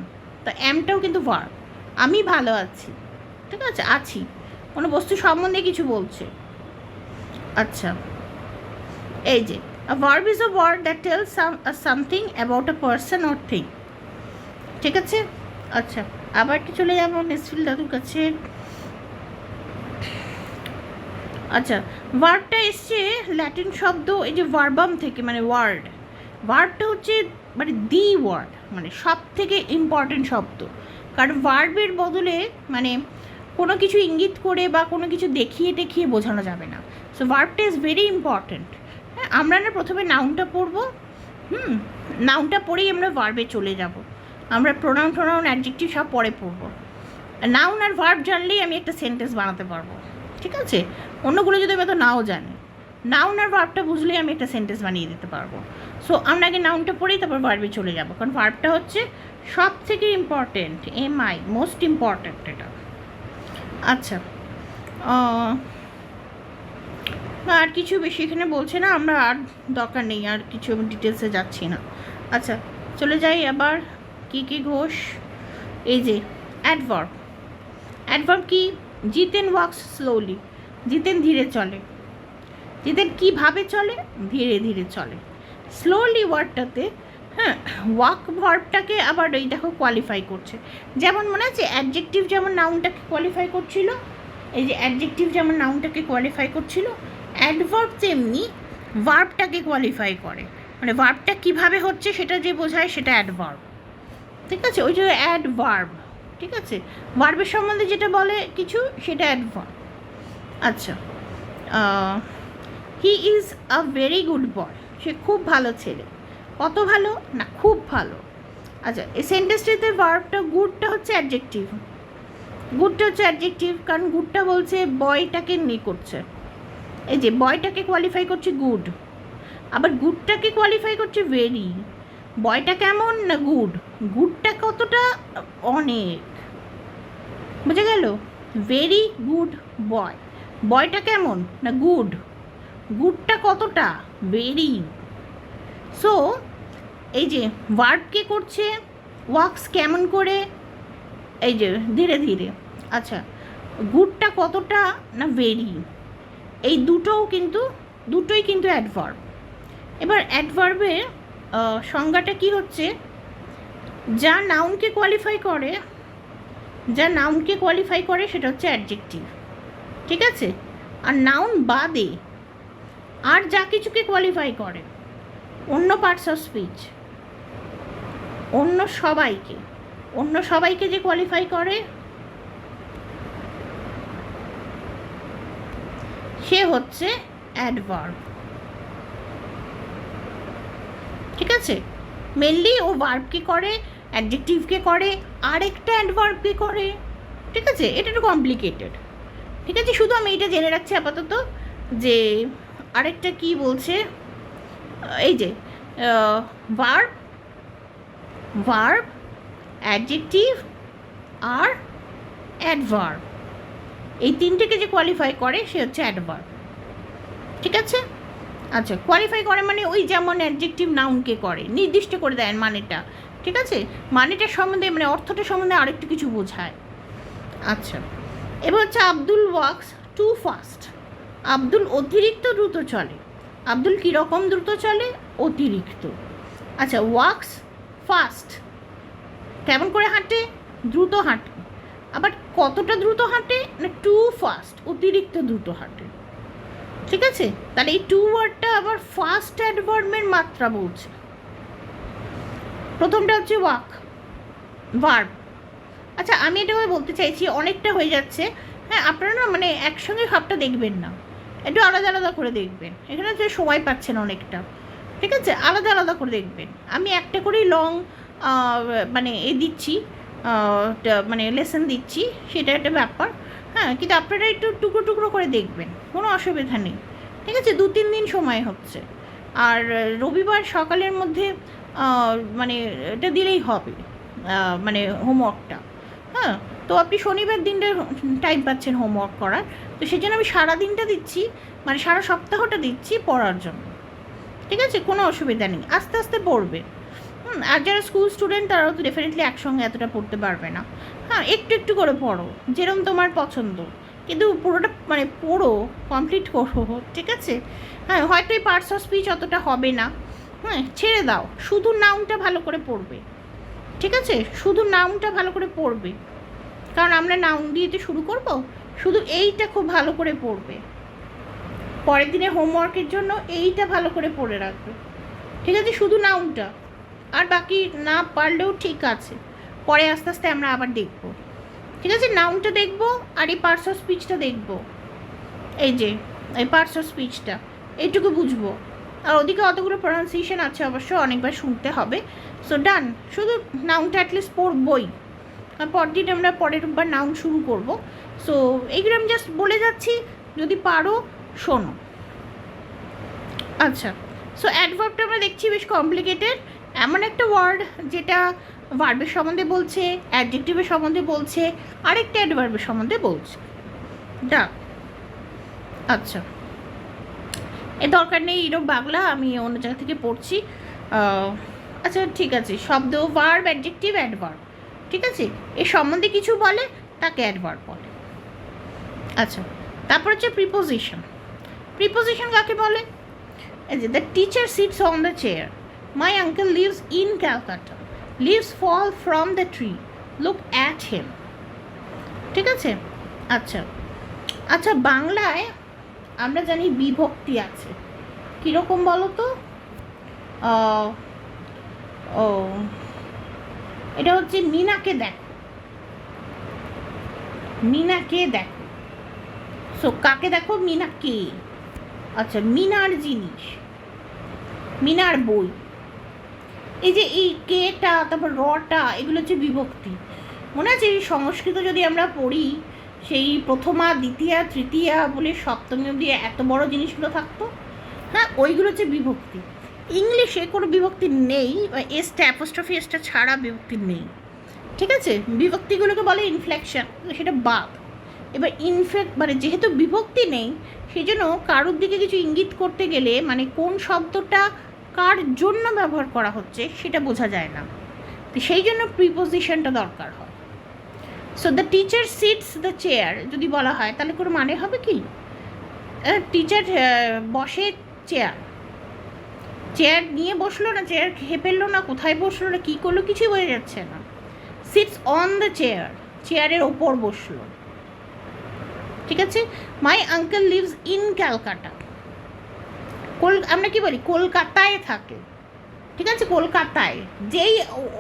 তো অ্যামটাও কিন্তু ভার্ব, আমি ভালো আছি। ঠিক আছে, আছি কোনো বস্তু সম্বন্ধে কিছু বলছে। আচ্ছা, এই যে a verb is a word that tells something about a person or thing. ঠিক আছে, আচ্ছা আবার কি চলে যাবো নেসফিল দাদুর কাছে। আচ্ছা, ভার্বটা এসছে ল্যাটিন শব্দ এই যে ভার্বাম থেকে, মানে ওয়ার্ড, ভার্বটা হচ্ছে মানে দি ওয়ার্ড, মানে সব থেকে ইম্পর্টেন্ট শব্দ, কারণ ভার্বের বদলে মানে কোনো কিছু ইঙ্গিত করে বা কোনো কিছু দেখিয়ে টেখিয়ে বোঝানো যাবে না। সো ভার্বটা ইজ ভেরি ইম্পর্টেন্ট। হ্যাঁ, আমরা না প্রথমে নাউনটা পড়বো, নাউনটা পড়েই আমরা ভার্বে চলে যাব, আমরা প্রোনাউন টোনাউন অ্যাডজেক্টিভ সব পরে পড়বো। নাউন আর ভার্ব জানলেই আমি একটা সেন্টেন্স বানাতে পারবো। ঠিক আছে, অন্যগুলো যদি আমি তো নাও জানি, নাউন আর ভার্বটা বুঝলেই আমি একটা সেন্টেন্স বানিয়ে দিতে পারবো। সো আমরা আগে নাউনটা পড়েই তারপর ভার্বে চলে যাব, কারণ ভার্বটা হচ্ছে সব থেকে ইম্পর্টেন্ট, MI মোস্ট ইম্পর্টেন্ট এটা। আচ্ছা, আর কিছু বেশি এখানে বলছে না, আমরা আর দরকার নেই, আর কিছু ডিটেলসে যাচ্ছি না। আচ্ছা, চলে যাই আবার কি ঘোষ, এই যে অ্যাডভার্ব। অ্যাডভার্ব কি, জিতেন ওয়াক্স স্লোলি, জিতেন ধীরে চলে, জিতেন কীভাবে চলে, ধীরে ধীরে চলে। স্লোলি ওয়ার্ডটাতে হ্যাঁ ওয়াক ভার্বটাকে আবার এই দেখো কোয়ালিফাই করছে, যেমন মনে আছে অ্যাডজেক্টিভ যেমন নাউনটাকে কোয়ালিফাই করছিল, এই যে অ্যাডজেক্টিভ যেমন নাউনটাকে কোয়ালিফাই করছিল, অ্যাডভার্ব তেমনি ভার্বটাকে কোয়ালিফাই করে, মানে ভার্বটা কীভাবে হচ্ছে সেটা যে বোঝায় সেটা অ্যাডভার্ব। ঠিক আছে, ওই যে অ্যাডভার্ব। ঠিক আছে, ভার্বের সম্বন্ধে যেটা বলে কিছু সেটা অ্যাডভার্ব। আচ্ছা, he is a very good boy, সে খুব ভালো ছেলে। কত ভালো না, খুব ভালো। আচ্ছা, এই সেন্টেন্সটিতে ভার্বটা গুডটা হচ্ছে অ্যাডজেক্টিভ, গুডটা হচ্ছে অ্যাডজেক্টিভ, কারণ গুডটা বলছে বয়টাকে নিয়ে করছে। এই যে বয়টাকে কোয়ালিফাই করছে গুড, আবার গুডটাকে কোয়ালিফাই করছে ভেরি। বয়টা কেমন না গুড, গুডটা কতটা অনেক, বুঝে গেল? ভেরি গুড বয়, বয়টা কেমন না গুড, গুডটা কতটা ভেরি। সো এই যে ভার্বকে করছে ওয়ার্কস কেমন করে, এই যে ধীরে ধীরে। আচ্ছা, গুডটা কতটা না ভেরি, এই দুটোই কিন্তু অ্যাডভার্ব। এবার অ্যাডভার্বের সংজ্ঞাটা কি হচ্ছে, যা নাউনকে কোয়ালিফাই করে সেটা হচ্ছে অ্যাডজেক্টিভ, ঠিক আছে? আর নাউন বাদে আর যা কিছুকে কোয়ালিফাই করে, অন্য পার্টস অফ স্পিচ, অন্য সবাইকে যে কোয়ালিফাই করে সে হচ্ছে অ্যাডভার্ব, ঠিক আছে? মেনলি ও ভার্বকে করে, অ্যাডজেক্টিভকে করে, আরেকটা অ্যাডভার্বকে করে, ঠিক আছে? এটা একটু কমপ্লিকেটেড, ঠিক আছে? শুধু আমি এটা জেনে রাখছি আপাতত যে আরেকটা কি বলছে, এই যে ভার্ব, অ্যাডজেক্টিভ আর অ্যাডভার্ব, এই তিনটেকে যে কোয়ালিফাই করে সে হচ্ছে অ্যাডভার্ব, ঠিক আছে? আচ্ছা, কোয়ালিফাই করে মানে ওই যেমন অ্যাডজেক্টিভ নাউনকে করে, নির্দিষ্ট করে দেন মানেটা, ঠিক আছে? মানেটার সম্বন্ধে মানে অর্থটা সম্বন্ধে আরেকটু কিছু বোঝায়। আচ্ছা, এবার হচ্ছে Abdul works too fast, Abdul অতিরিক্ত দ্রুত চলে। আব্দুল কীরকম দ্রুত চলে? অতিরিক্ত। আচ্ছা, ওয়ার্কস ফাস্ট, কেমন করে হাঁটে? দ্রুত হাঁটে। আবার কতটা দ্রুত হাঁটে না টু ফাস্ট, অতিরিক্ত দ্রুত হাঁটে, ঠিক আছে? তাহলে এই টু ওয়ার্ডটা আবার ফার্স্ট অ্যাডভার্বের মাত্রা বলছে। প্রথমটা হচ্ছে ভার্ব। আচ্ছা, আমি এটা বলতে চাইছি, অনেকটা হয়ে যাচ্ছে, হ্যাঁ? আপনারা না মানে একসঙ্গে ভাবটা দেখবেন না, একটু আলাদা আলাদা করে দেখবেন, এখানে হচ্ছে সময় পাচ্ছেন অনেকটা, ঠিক আছে? আলাদা আলাদা করে দেখবেন। আমি একটা করেই লং মানে দিচ্ছি, মানে লেসন দিচ্ছি, সেটা একটা ব্যাপার, হ্যাঁ? কিন্তু আপনারা একটু টুকরো টুকরো করে দেখবেন, কোনো অসুবিধা নেই, ঠিক আছে? 2-3 দিন সময় হচ্ছে, আর রবিবার সকালের মধ্যে মানে এটা দিলেই হবে, মানে হোমওয়ার্কটা, হ্যাঁ? তো আপনি শনিবার দিনটা টাইম পাচ্ছেন হোমওয়ার্ক করার, তো সেই জন্য আমি সারা দিনটা দিচ্ছি, মানে সারা সপ্তাহটা দিচ্ছি পড়ার জন্য, ঠিক আছে? কোনো অসুবিধা নেই, আস্তে আস্তে পড়বে। আর যারা স্কুল স্টুডেন্ট তারাও তো ডেফিনেটলি একসঙ্গে এতটা পড়তে পারবে না, হ্যাঁ? একটু একটু করে পড়ো, যেরকম তোমার পছন্দ, কিন্তু পুরোটা মানে পড়ো, কমপ্লিট করো, ঠিক আছে? হ্যাঁ, হয়তো এই পার্টস অফ স্পিচ অতটা হবে না, হ্যাঁ, ছেড়ে দাও, শুধু নাউনটা ভালো করে পড়বে, ঠিক আছে? শুধু নাউনটা ভালো করে পড়বে, কারণ আমরা নাউন দিয়ে তো শুরু করব, শুধু এইটা খুব ভালো করে পড়বে, পরের দিনে হোমওয়ার্কের জন্য এইটা ভালো করে পড়ে রাখবে, ঠিক আছে? শুধু নাউনটা, আর বাকি না পারলেও ঠিক আছে, পরে আস্তে আস্তে আমরা আবার দেখব, ঠিক আছে? নাউনটা দেখব আর এই পার্টস অফ স্পিচটা দেখব, এই যে এই পার্টস অফ স্পিচটা এইটুকু বুঝবো, আর ওদিকে অতগুলো প্রনাউন্সিয়েশন আছে অবশ্য, অনেকবার শুনতে হবে। সো ডান, শুধু নাউনটা অ্যাটলিস্ট পড়বই, আর পরদিন আমরা পরের বার নাউন শুরু করব। সো এইগুলো আমি জাস্ট বলে যাচ্ছি, যদি পারো শোনো। আচ্ছা, সো অ্যাডভার্বটা আমরা দেখছি বেশ কমপ্লিকেটেড, এমন একটা ওয়ার্ড যেটা ভার্বের সম্বন্ধে বলছে, অ্যাডজেক্টিভের সম্বন্ধে বলছে, আরেকটা অ্যাডভার্বের সম্বন্ধে বলছে, ডা। আচ্ছা, এর দরকার নেই এরকম বাংলা, আমি অন্য জায়গা থেকে পড়ছি। আচ্ছা, ঠিক আছে, শব্দ ভার্ব, অ্যাডজেক্টিভ, অ্যাডভার্ব, ঠিক আছে? এর সম্বন্ধে কিছু বলে তাকে অ্যাডভার্ব বলে। আচ্ছা, তারপর হচ্ছে প্রিপোজিশন। প্রিপোজিশন কাকে বলে? এই যে the teacher sits on the chair, my uncle lives in Calcutta, leaves fall from the tree, look at him, ঠিক আছে? আচ্ছা আচ্ছা, বাংলায় আমরা জানি বিভক্তি আছে, কীরকম বলো তো? ও, এটা হচ্ছে মিনাকে দেখো, মিনাকে দেখো। সো কাকে দেখো? মিনাকে। আচ্ছা, মিনার জিনিস, মিনার বই, এই যে এই কেটা তারপর রটা এগুলো হচ্ছে বিভক্তি। মনে আছে এই সংস্কৃত যদি আমরা পড়ি, সেই প্রথমা দ্বিতীয়া তৃতীয়া বলে সপ্তমী অবধি এত বড় জিনিসগুলো থাকতো, হ্যাঁ, ওইগুলো হচ্ছে বিভক্তি। ইংলিশে কোনো বিভক্তি নেই, এসটা অ্যাপোস্ট্রফি এসটা ছাড়া বিভক্তি নেই, ঠিক আছে? বিভক্তিগুলোকে বলে ইনফ্লেকশন, সেটা বাদ। এবার মানে যেহেতু বিভক্তি নেই, সেই জন্য কারোর দিকে কিছু ইঙ্গিত করতে গেলে মানে কোন শব্দটা কার জন্য ব্যবহার করা হচ্ছে সেটা বোঝা যায় না, তো সেই জন্য প্রিপোজিশনটা দরকার হয়। So the teacher sits the chair যদি বলা হয় তাহলে কোনো মানে হবে কি? টিচার বসে চেয়ার, চেয়ার নিয়ে বসলো না, চেয়ার খেয়ে ফেললো না, কোথায় বসলো না, কী করলো, কিছুই বোঝা যাচ্ছে না। সিটস অন দ্য চেয়ার, চেয়ারের ওপর বসলো, ঠিক আছে? মাই আঙ্কেল লিভস ইন ক্যালকাটা, আমরা কি বলি কলকাতায় থাকে, ঠিক আছে? কলকাতায়, যেই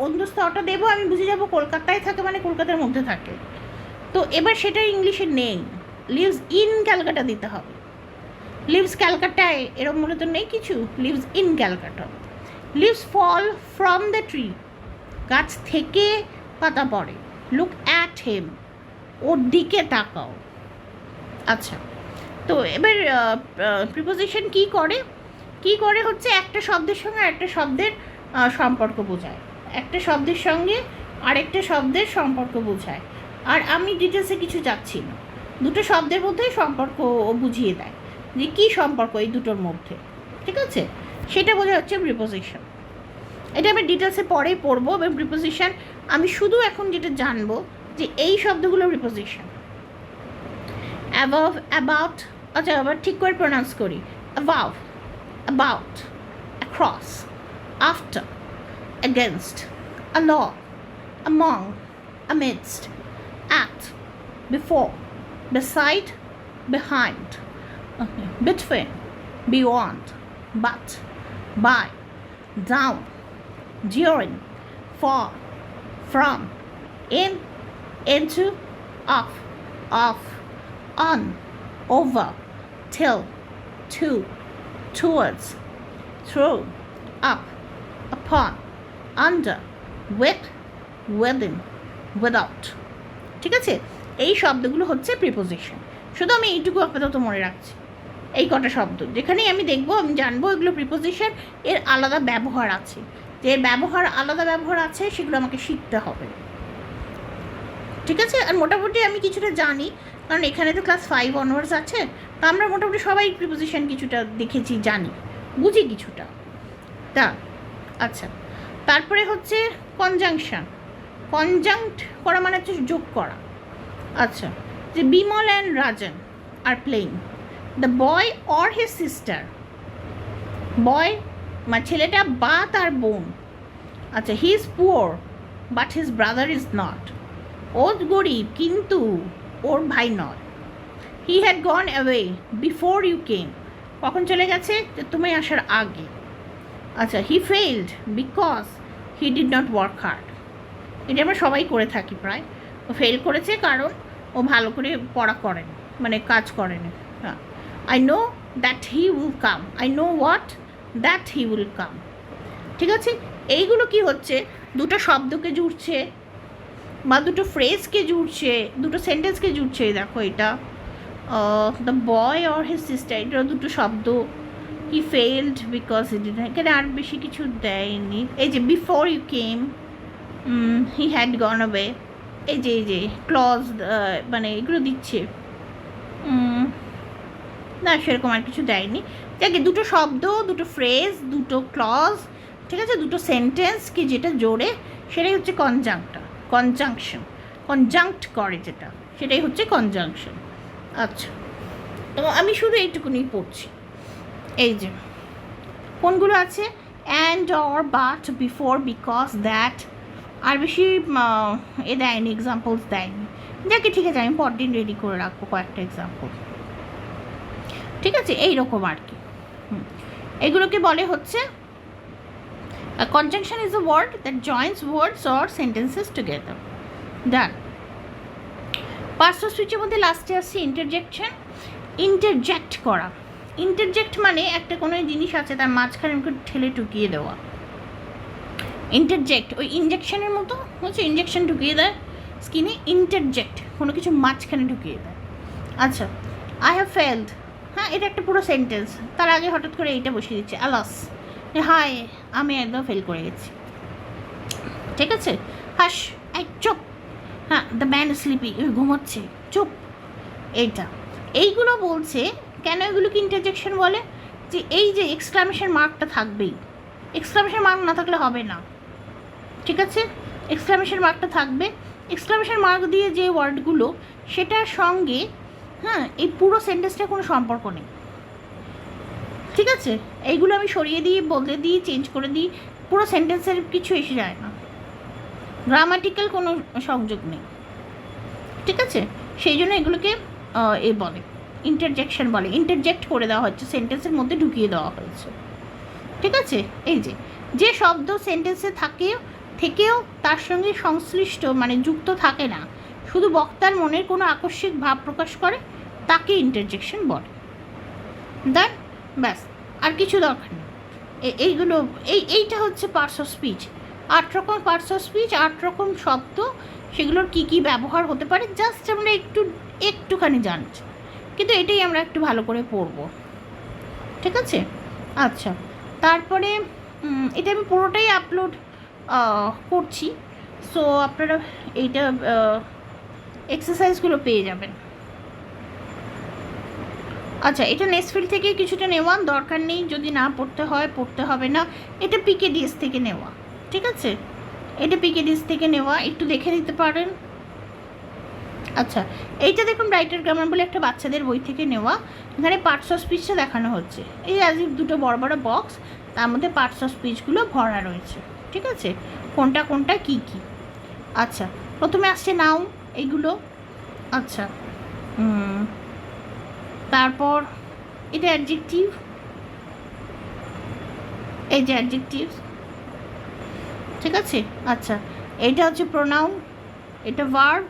অন্তঃস্থটা দেবো আমি বুঝে যাবো কলকাতায় থাকে মানে কলকাতার মধ্যে থাকে। তো এবার সেটা ইংলিশে নেই, লিভস ইন ক্যালকাটা দিতে হবে। লিভস ক্যালকাটায় এরকম মনে তো নেই কিছু, lives in Calcutta. Leaves fall from the tree, গাছ থেকে পাতা পড়ে। লুক অ্যাট হিম, ওর দিকে তাকাও। আচ্ছা, তো এবার প্রিপোজিশন কি করে হচ্ছে একটা শব্দের সঙ্গে একটা শব্দের সম্পর্ক বোঝায়, একটা শব্দের সঙ্গে আরেকটা শব্দের সম্পর্ক বোঝায়। আর আমি ডিটেলসে কিছু যাচ্ছি না, দুটো শব্দের মধ্যে সম্পর্ক বুঝিয়ে দেয় যে কী সম্পর্ক এই দুটোর মধ্যে, ঠিক আছে? সেটা বোঝা হচ্ছে প্রিপোজিশন। এটা আমি ডিটেলসে পরেই পড়বো। এবং প্রিপোজিশন আমি শুধু এখন যেটা জানবো যে এই শব্দগুলো প্রিপোজিশন। অ্যাবাভ, অ্যাবাউট, আচ্ছা আবার ঠিক করে প্রোনাউন্স করি। Above, about, across, after, against, along, among, amidst, at, before, beside, behind, between, beyond, but, by, down, during, for, from, in, into, off, on, over, till, to, towards, through, up, upon, under, with, within, without, ঠিক আছে? এই শব্দগুলো হচ্ছে preposition. শুধু আমি এইটুকু আপাতত মনে রাখছি, এই কটা শব্দ যেখানেই আমি দেখবো আমি জানবো এগুলো প্রিপোজিশন, এর আলাদা ব্যবহার আছে, যে আলাদা ব্যবহার আছে সেগুলো আমাকে শিখতে হবে, ঠিক আছে? আর মোটামুটি আমি কিছুটা জানি, কারণ এখানে তো ক্লাস 5 অনওয়ার্ডস আছে, তো আমরা মোটামুটি সবাই প্রিপোজিশন কিছুটা দেখেছি, জানি, বুঝি কিছুটা। তা আচ্ছা, তারপরে হচ্ছে কনজাংশন। কনজাংক্ট করা মানে হচ্ছে যোগ করা। আচ্ছা, যে Bimal and Rajan are playing, the boy or his sister, boy মানে ছেলেটা বা তার বোন। আচ্ছা, he is poor but his brother is not, ও গরিব কিন্তু ওর ভাই নয়। He had gone away before you came, কখন চলে গেছে? তুমি আসার আগে। আচ্ছা, he failed because he did not work hard, এটা আমরা সবাই করে থাকি প্রায়। ও ফেল করেছে কারণ ও ভালো করে পড়া করেনি, মানে কাজ করেনি। হ্যাঁ, I know that he will come, I know what that he will come, ঠিক আছে? এইগুলো কি হচ্ছে? দুটো শব্দকে জুড়ছে বা দুটো ফ্রেজকে জুড়ছে, দুটো সেন্টেন্সকে জুড়ছে। দেখো এটা the boy or his sister, এটা দুটো শব্দ। He failed because he did, এখানে আর বেশি কিছু দেয়নি। এই যে before you came, he had gone away, এই যে ক্লজ মানে এগুলো দিচ্ছে না, সেরকম আর কিছু দেয়নি। যাকে দুটো শব্দ, দুটো ফ্রেজ, দুটো ক্লজ, ঠিক আছে, দুটো সেন্টেন্সকে যেটা জোড়ে সেটাই হচ্ছে কনজাংশন, কনজাংক্ট করে যেটা, সেটাই হচ্ছে কনজাংশন। আচ্ছা, তো আমি শুধু এইটুকুনি পড়ছি। এই যে কোনগুলো আছে? And, or, but, before, because, that, আর বেশি এ দেয়নি, এক্সাম্পলস দেয়নি। যাকে ঠিক আছে, আমি পরদিন রেডি করে রাখবো কয়েকটা এক্সাম্পল, ঠিক আছে? এইরকম আর কি। এগুলোকে বলে হচ্ছে conjunction is a word that joins words or sentences together. Done. Parts of স্পিচের মধ্যে লাস্টে আসছে ইন্টারজেকশন, ইন্টারজেক্ট করা। ইন্টারজেক্ট মানে একটা কোনো জিনিস আছে তার মাঝখানে আমাকে ঠেলে ঢুকিয়ে দেওয়া। ইন্টারজেক্ট ওই ইঞ্জেকশনের মতো হচ্ছে, ইঞ্জেকশন ঢুকিয়ে দেয় স্কিনে, ইন্টারজেক্ট কোনো কিছু মাঝখানে ঢুকিয়ে দেয়। আচ্ছা, আই হ্যাভ ফেলড, হ্যাঁ এটা একটা পুরো সেন্টেন্স, তার আগে হঠাৎ করে এইটা বসিয়ে দিচ্ছে আলাস, হায় আমি একদম ফেল করে গেছি। ঠিক আছে, হাস, এই চুপ, হ্যাঁ দ্য ম্যান স্লিপি, ওই ঘুমোচ্ছে, চুপ, এইগুলো বলছে। কেন এগুলোকে ইন্টারজেকশন বলে? যে এই যে এক্সক্লামেশন মার্কটা থাকবেই, এক্সক্লামেশন মার্ক না থাকলে হবে না। ঠিক আছে, এক্সক্লামেশন মার্কটা থাকবে। এক্সক্লামেশন মার্ক দিয়ে যে ওয়ার্ডগুলো, সেটার সঙ্গে হ্যাঁ এই পুরো সেন্টেন্সটার কোনো সম্পর্ক নেই। ঠিক আছে, এইগুলো আমি সরিয়ে দিই, বদলে দিই, চেঞ্জ করে দিই, পুরো সেন্টেন্সের কিছু এসে যায় না, গ্রামাটিক্যাল কোনো সংযোগ নেই। ঠিক আছে, সেই জন্য এগুলোকে বলে ইন্টারজেকশন বলে, ইন্টারজেক্ট করে দেওয়া হচ্ছে, সেন্টেন্সের মধ্যে ঢুকিয়ে দেওয়া হয়েছে। ঠিক আছে, এই যে শব্দ সেন্টেন্সে থেকেও তার সঙ্গে সংশ্লিষ্ট মানে যুক্ত থাকে না, শুধু বক্তার মনের কোনো আকস্মিক ভাব প্রকাশ করে, তাকে ইন্টারজেকশন বলে। দেন ব্যাস, আর কিছু দরকার নেই। এইগুলো এইটা হচ্ছে পার্টস অফ স্পিচ। 8 রকম পার্টস অফ স্পিচ, 8 রকম শব্দ, সেগুলোর কী কী ব্যবহার হতে পারে জাস্ট আমরা একটুখানি জানছি, কিন্তু এটাই আমরা একটু ভালো করে পড়ব। ঠিক আছে, আচ্ছা, তারপরে এটা আমি পুরোটাই আপলোড করছি, সো আপনারা এইটা এক্সারসাইজগুলো পেয়ে যাবেন। আচ্ছা, এটা নেসফিল্ড থেকে কিছুটা নেওয়া, দরকার নেই, যদি না পড়তে হয় পড়তে হবে না। এটা পিকেডিএস থেকে নেওয়া। ঠিক আছে, এটা পিকেডিএস থেকে নেওয়া, একটু দেখে নিতে পারেন। আচ্ছা, এইটা দেখুন রাইটার গ্রামার বলে একটা বাচ্চাদের বই থেকে নেওয়া, এখানে পার্টস অফ স্পিচটা দেখানো হচ্ছে। এই আজ দুটো বড় বড় বক্স, তার মধ্যে পার্টস অফ স্পিচগুলো ভরা রয়েছে। ঠিক আছে, কোনটা কোনটা কী কী। আচ্ছা, প্রথমে আসছে নাউন, এইগুলো। আচ্ছা, তারপর এটা অ্যাডজেক্টিভ, এই যে অ্যাডজেক্টিভ। ঠিক আছে, আচ্ছা, এইটা হচ্ছে প্রোনাউন, এটা ভার্ব,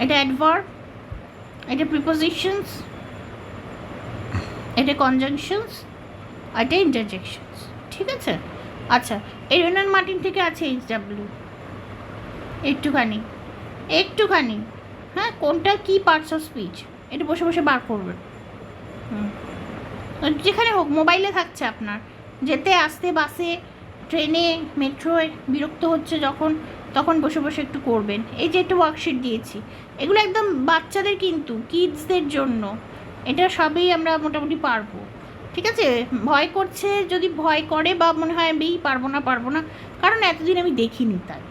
এটা অ্যাডভার্ব, এটা প্রিপোজিশনস, এটা কনজাংশনস, এটা ইন্টারজেকশনস। ঠিক আছে, আচ্ছা, এই রোনান মার্টিন থেকে আছে HW, একটুখানি হ্যাঁ কোনটা কী পার্টস অফ স্পিচ এটা বসে বসে বার করবেন। যেখানে হোক, মোবাইলে থাকছে আপনার, যেতে আসতে বাসে ট্রেনে মেট্রোয় বিরক্ত হচ্ছে যখন, তখন বসে বসে একটু করবেন। এই যে একটু ওয়ার্কশিট দিয়েছি, এগুলো একদম বাচ্চাদের, কিন্তু কিডসদের জন্য, এটা সবই আমরা মোটামুটি পারবো। ঠিক আছে, ভয় করছে, যদি ভয় করে বা মনে হয় আমি পারবো না, কারণ এতদিন আমি দেখিনি তাই।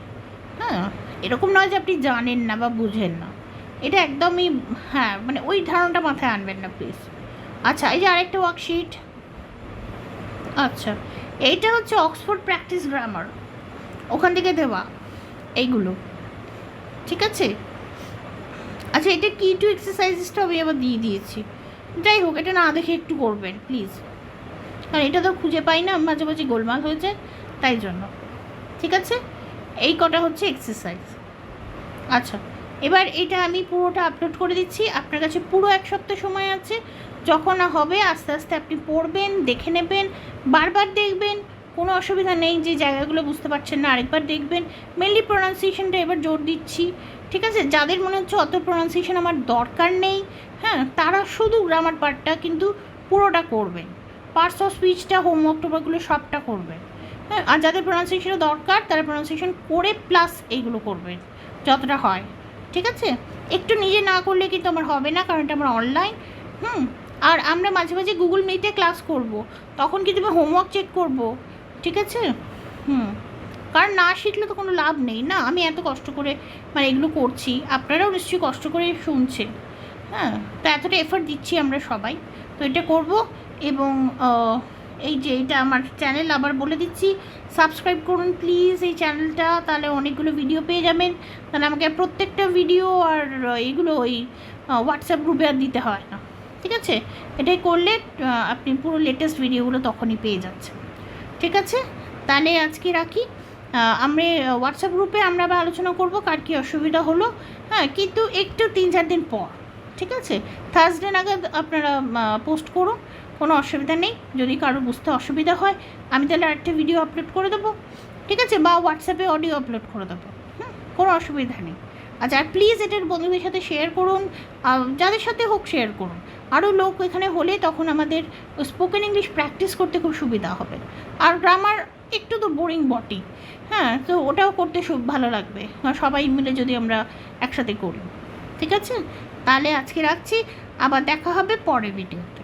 হ্যাঁ, এরকম নয় যে আপনি জানেন না বা বুঝেন না, এটা একদমই হ্যাঁ মানে ওই ধারণাটা মাথায় আনবেন না প্লিজ। আচ্ছা, এই যে আরেকটা ওয়ার্কশিট। আচ্ছা, এইটা হচ্ছে অক্সফোর্ড প্র্যাকটিস গ্রামার, ওখান থেকে দেওয়া এইগুলো। ঠিক আছে, আচ্ছা, এটা কি টু এক্সারসাইজেসটা আমি আবার দিয়ে দিয়েছি। যাই হোক, এটা না দেখে একটু করবেন প্লিজ, কারণ এটা তো খুঁজে পাই না, মাঝে মাঝে গোলমাল হয়ে যায়, তাই জন্য। ঠিক আছে, এই কটা হচ্ছে এক্সারসাইজ। আচ্ছা, এবার এটা আমি পুরোটা আপলোড করে দিচ্ছি, আপনার কাছে পুরো 1 সপ্তাহ সময় আছে। যখন হবে আস্তে আস্তে আপনি পড়বেন, দেখে নেবেন, বারবার দেখবেন, কোনো অসুবিধা নেই। যে জায়গাগুলো বুঝতে পারছেন না আরেকবার দেখবেন। মেনলি প্রোনাউন্সিয়েশনটা এবার জোর দিচ্ছি। ঠিক আছে, যাদের মনে হচ্ছে অত প্রোনাউন্সিয়েশন আমার দরকার নেই, হ্যাঁ তারা শুধু গ্রামার পার্টটা কিন্তু পুরোটা করবেন, পার্টস অফ স্পিচটা, হোমওয়ার্কগুলো সবটা করবেন। হ্যাঁ, আর যাদের প্রোনাউন্সিয়েশনও দরকার তারা প্রোনাউন্সিয়েশন করে প্লাস এইগুলো করবেন যতটা হয়। ঠিক আছে, একটু নিজে না করলে কিন্তু আমার হবে না, কারণ এটা আমার অনলাইন। আর আমরা মাঝে মাঝে গুগল মিটে ক্লাস করব, তখন কিন্তু আমি হোমওয়ার্ক চেক করব। ঠিক আছে, কারণ না শিখলে তো কোনো লাভ নেই না। আমি এত কষ্ট করে মানে এগুলো করছি, আপনারাও নিশ্চয়ই কষ্ট করে শুনছেন। হ্যাঁ, তো এতটা এফোর্ট দিচ্ছি আমরা সবাই, তো এটা করব। এবং এই যে এটা আমার চ্যানেল, আবার বলে দিচ্ছি, সাবস্ক্রাইব করুন প্লিজ এই চ্যানেলটা, তাহলে অনেকগুলো ভিডিও পেয়ে যাবেন। তাহলে আমাকে প্রত্যেকটা ভিডিও আর এগুলো ওই হোয়াটসঅ্যাপ গ্রুপে আর দিতে হয় না। ঠিক আছে, এটাই করলে আপনি পুরো লেটেস্ট ভিডিওগুলো তখনই পেয়ে যাচ্ছেন। ঠিক আছে, তাহলে আজকে রাখি। আমরা হোয়াটসঅ্যাপ গ্রুপে আমরা আবার আলোচনা করব কার কী অসুবিধা হলো। হ্যাঁ, কিন্তু একটু 3-4 দিন পর, ঠিক আছে? থার্সডে নাগাদ আপনারা পোস্ট করুন, কোনো অসুবিধা নেই। যদি কারো বুঝতে অসুবিধা হয় আমি তাহলে আরেকটা ভিডিও আপলোড করে দেবো, ঠিক আছে? বা হোয়াটসঅ্যাপে অডিও আপলোড করে দেবো, কোনো অসুবিধা নেই। আচ্ছা, আর প্লিজ এটার বন্ধুদের সাথে শেয়ার করুন, যাদের সাথে হোক শেয়ার করুন। আরও লোক এখানে হলে তখন আমাদের স্পোকেন ইংলিশ প্র্যাকটিস করতে খুব সুবিধা হবে। আর গ্রামার একটু তো বোরিং বটেই, হ্যাঁ, তো ওটাও করতে ভালো লাগবে সবাই মিলে যদি আমরা একসাথে করি, ঠিক আছে? তাহলে আজকে রাখছি, আবার দেখা হবে পরের ভিডিওতে।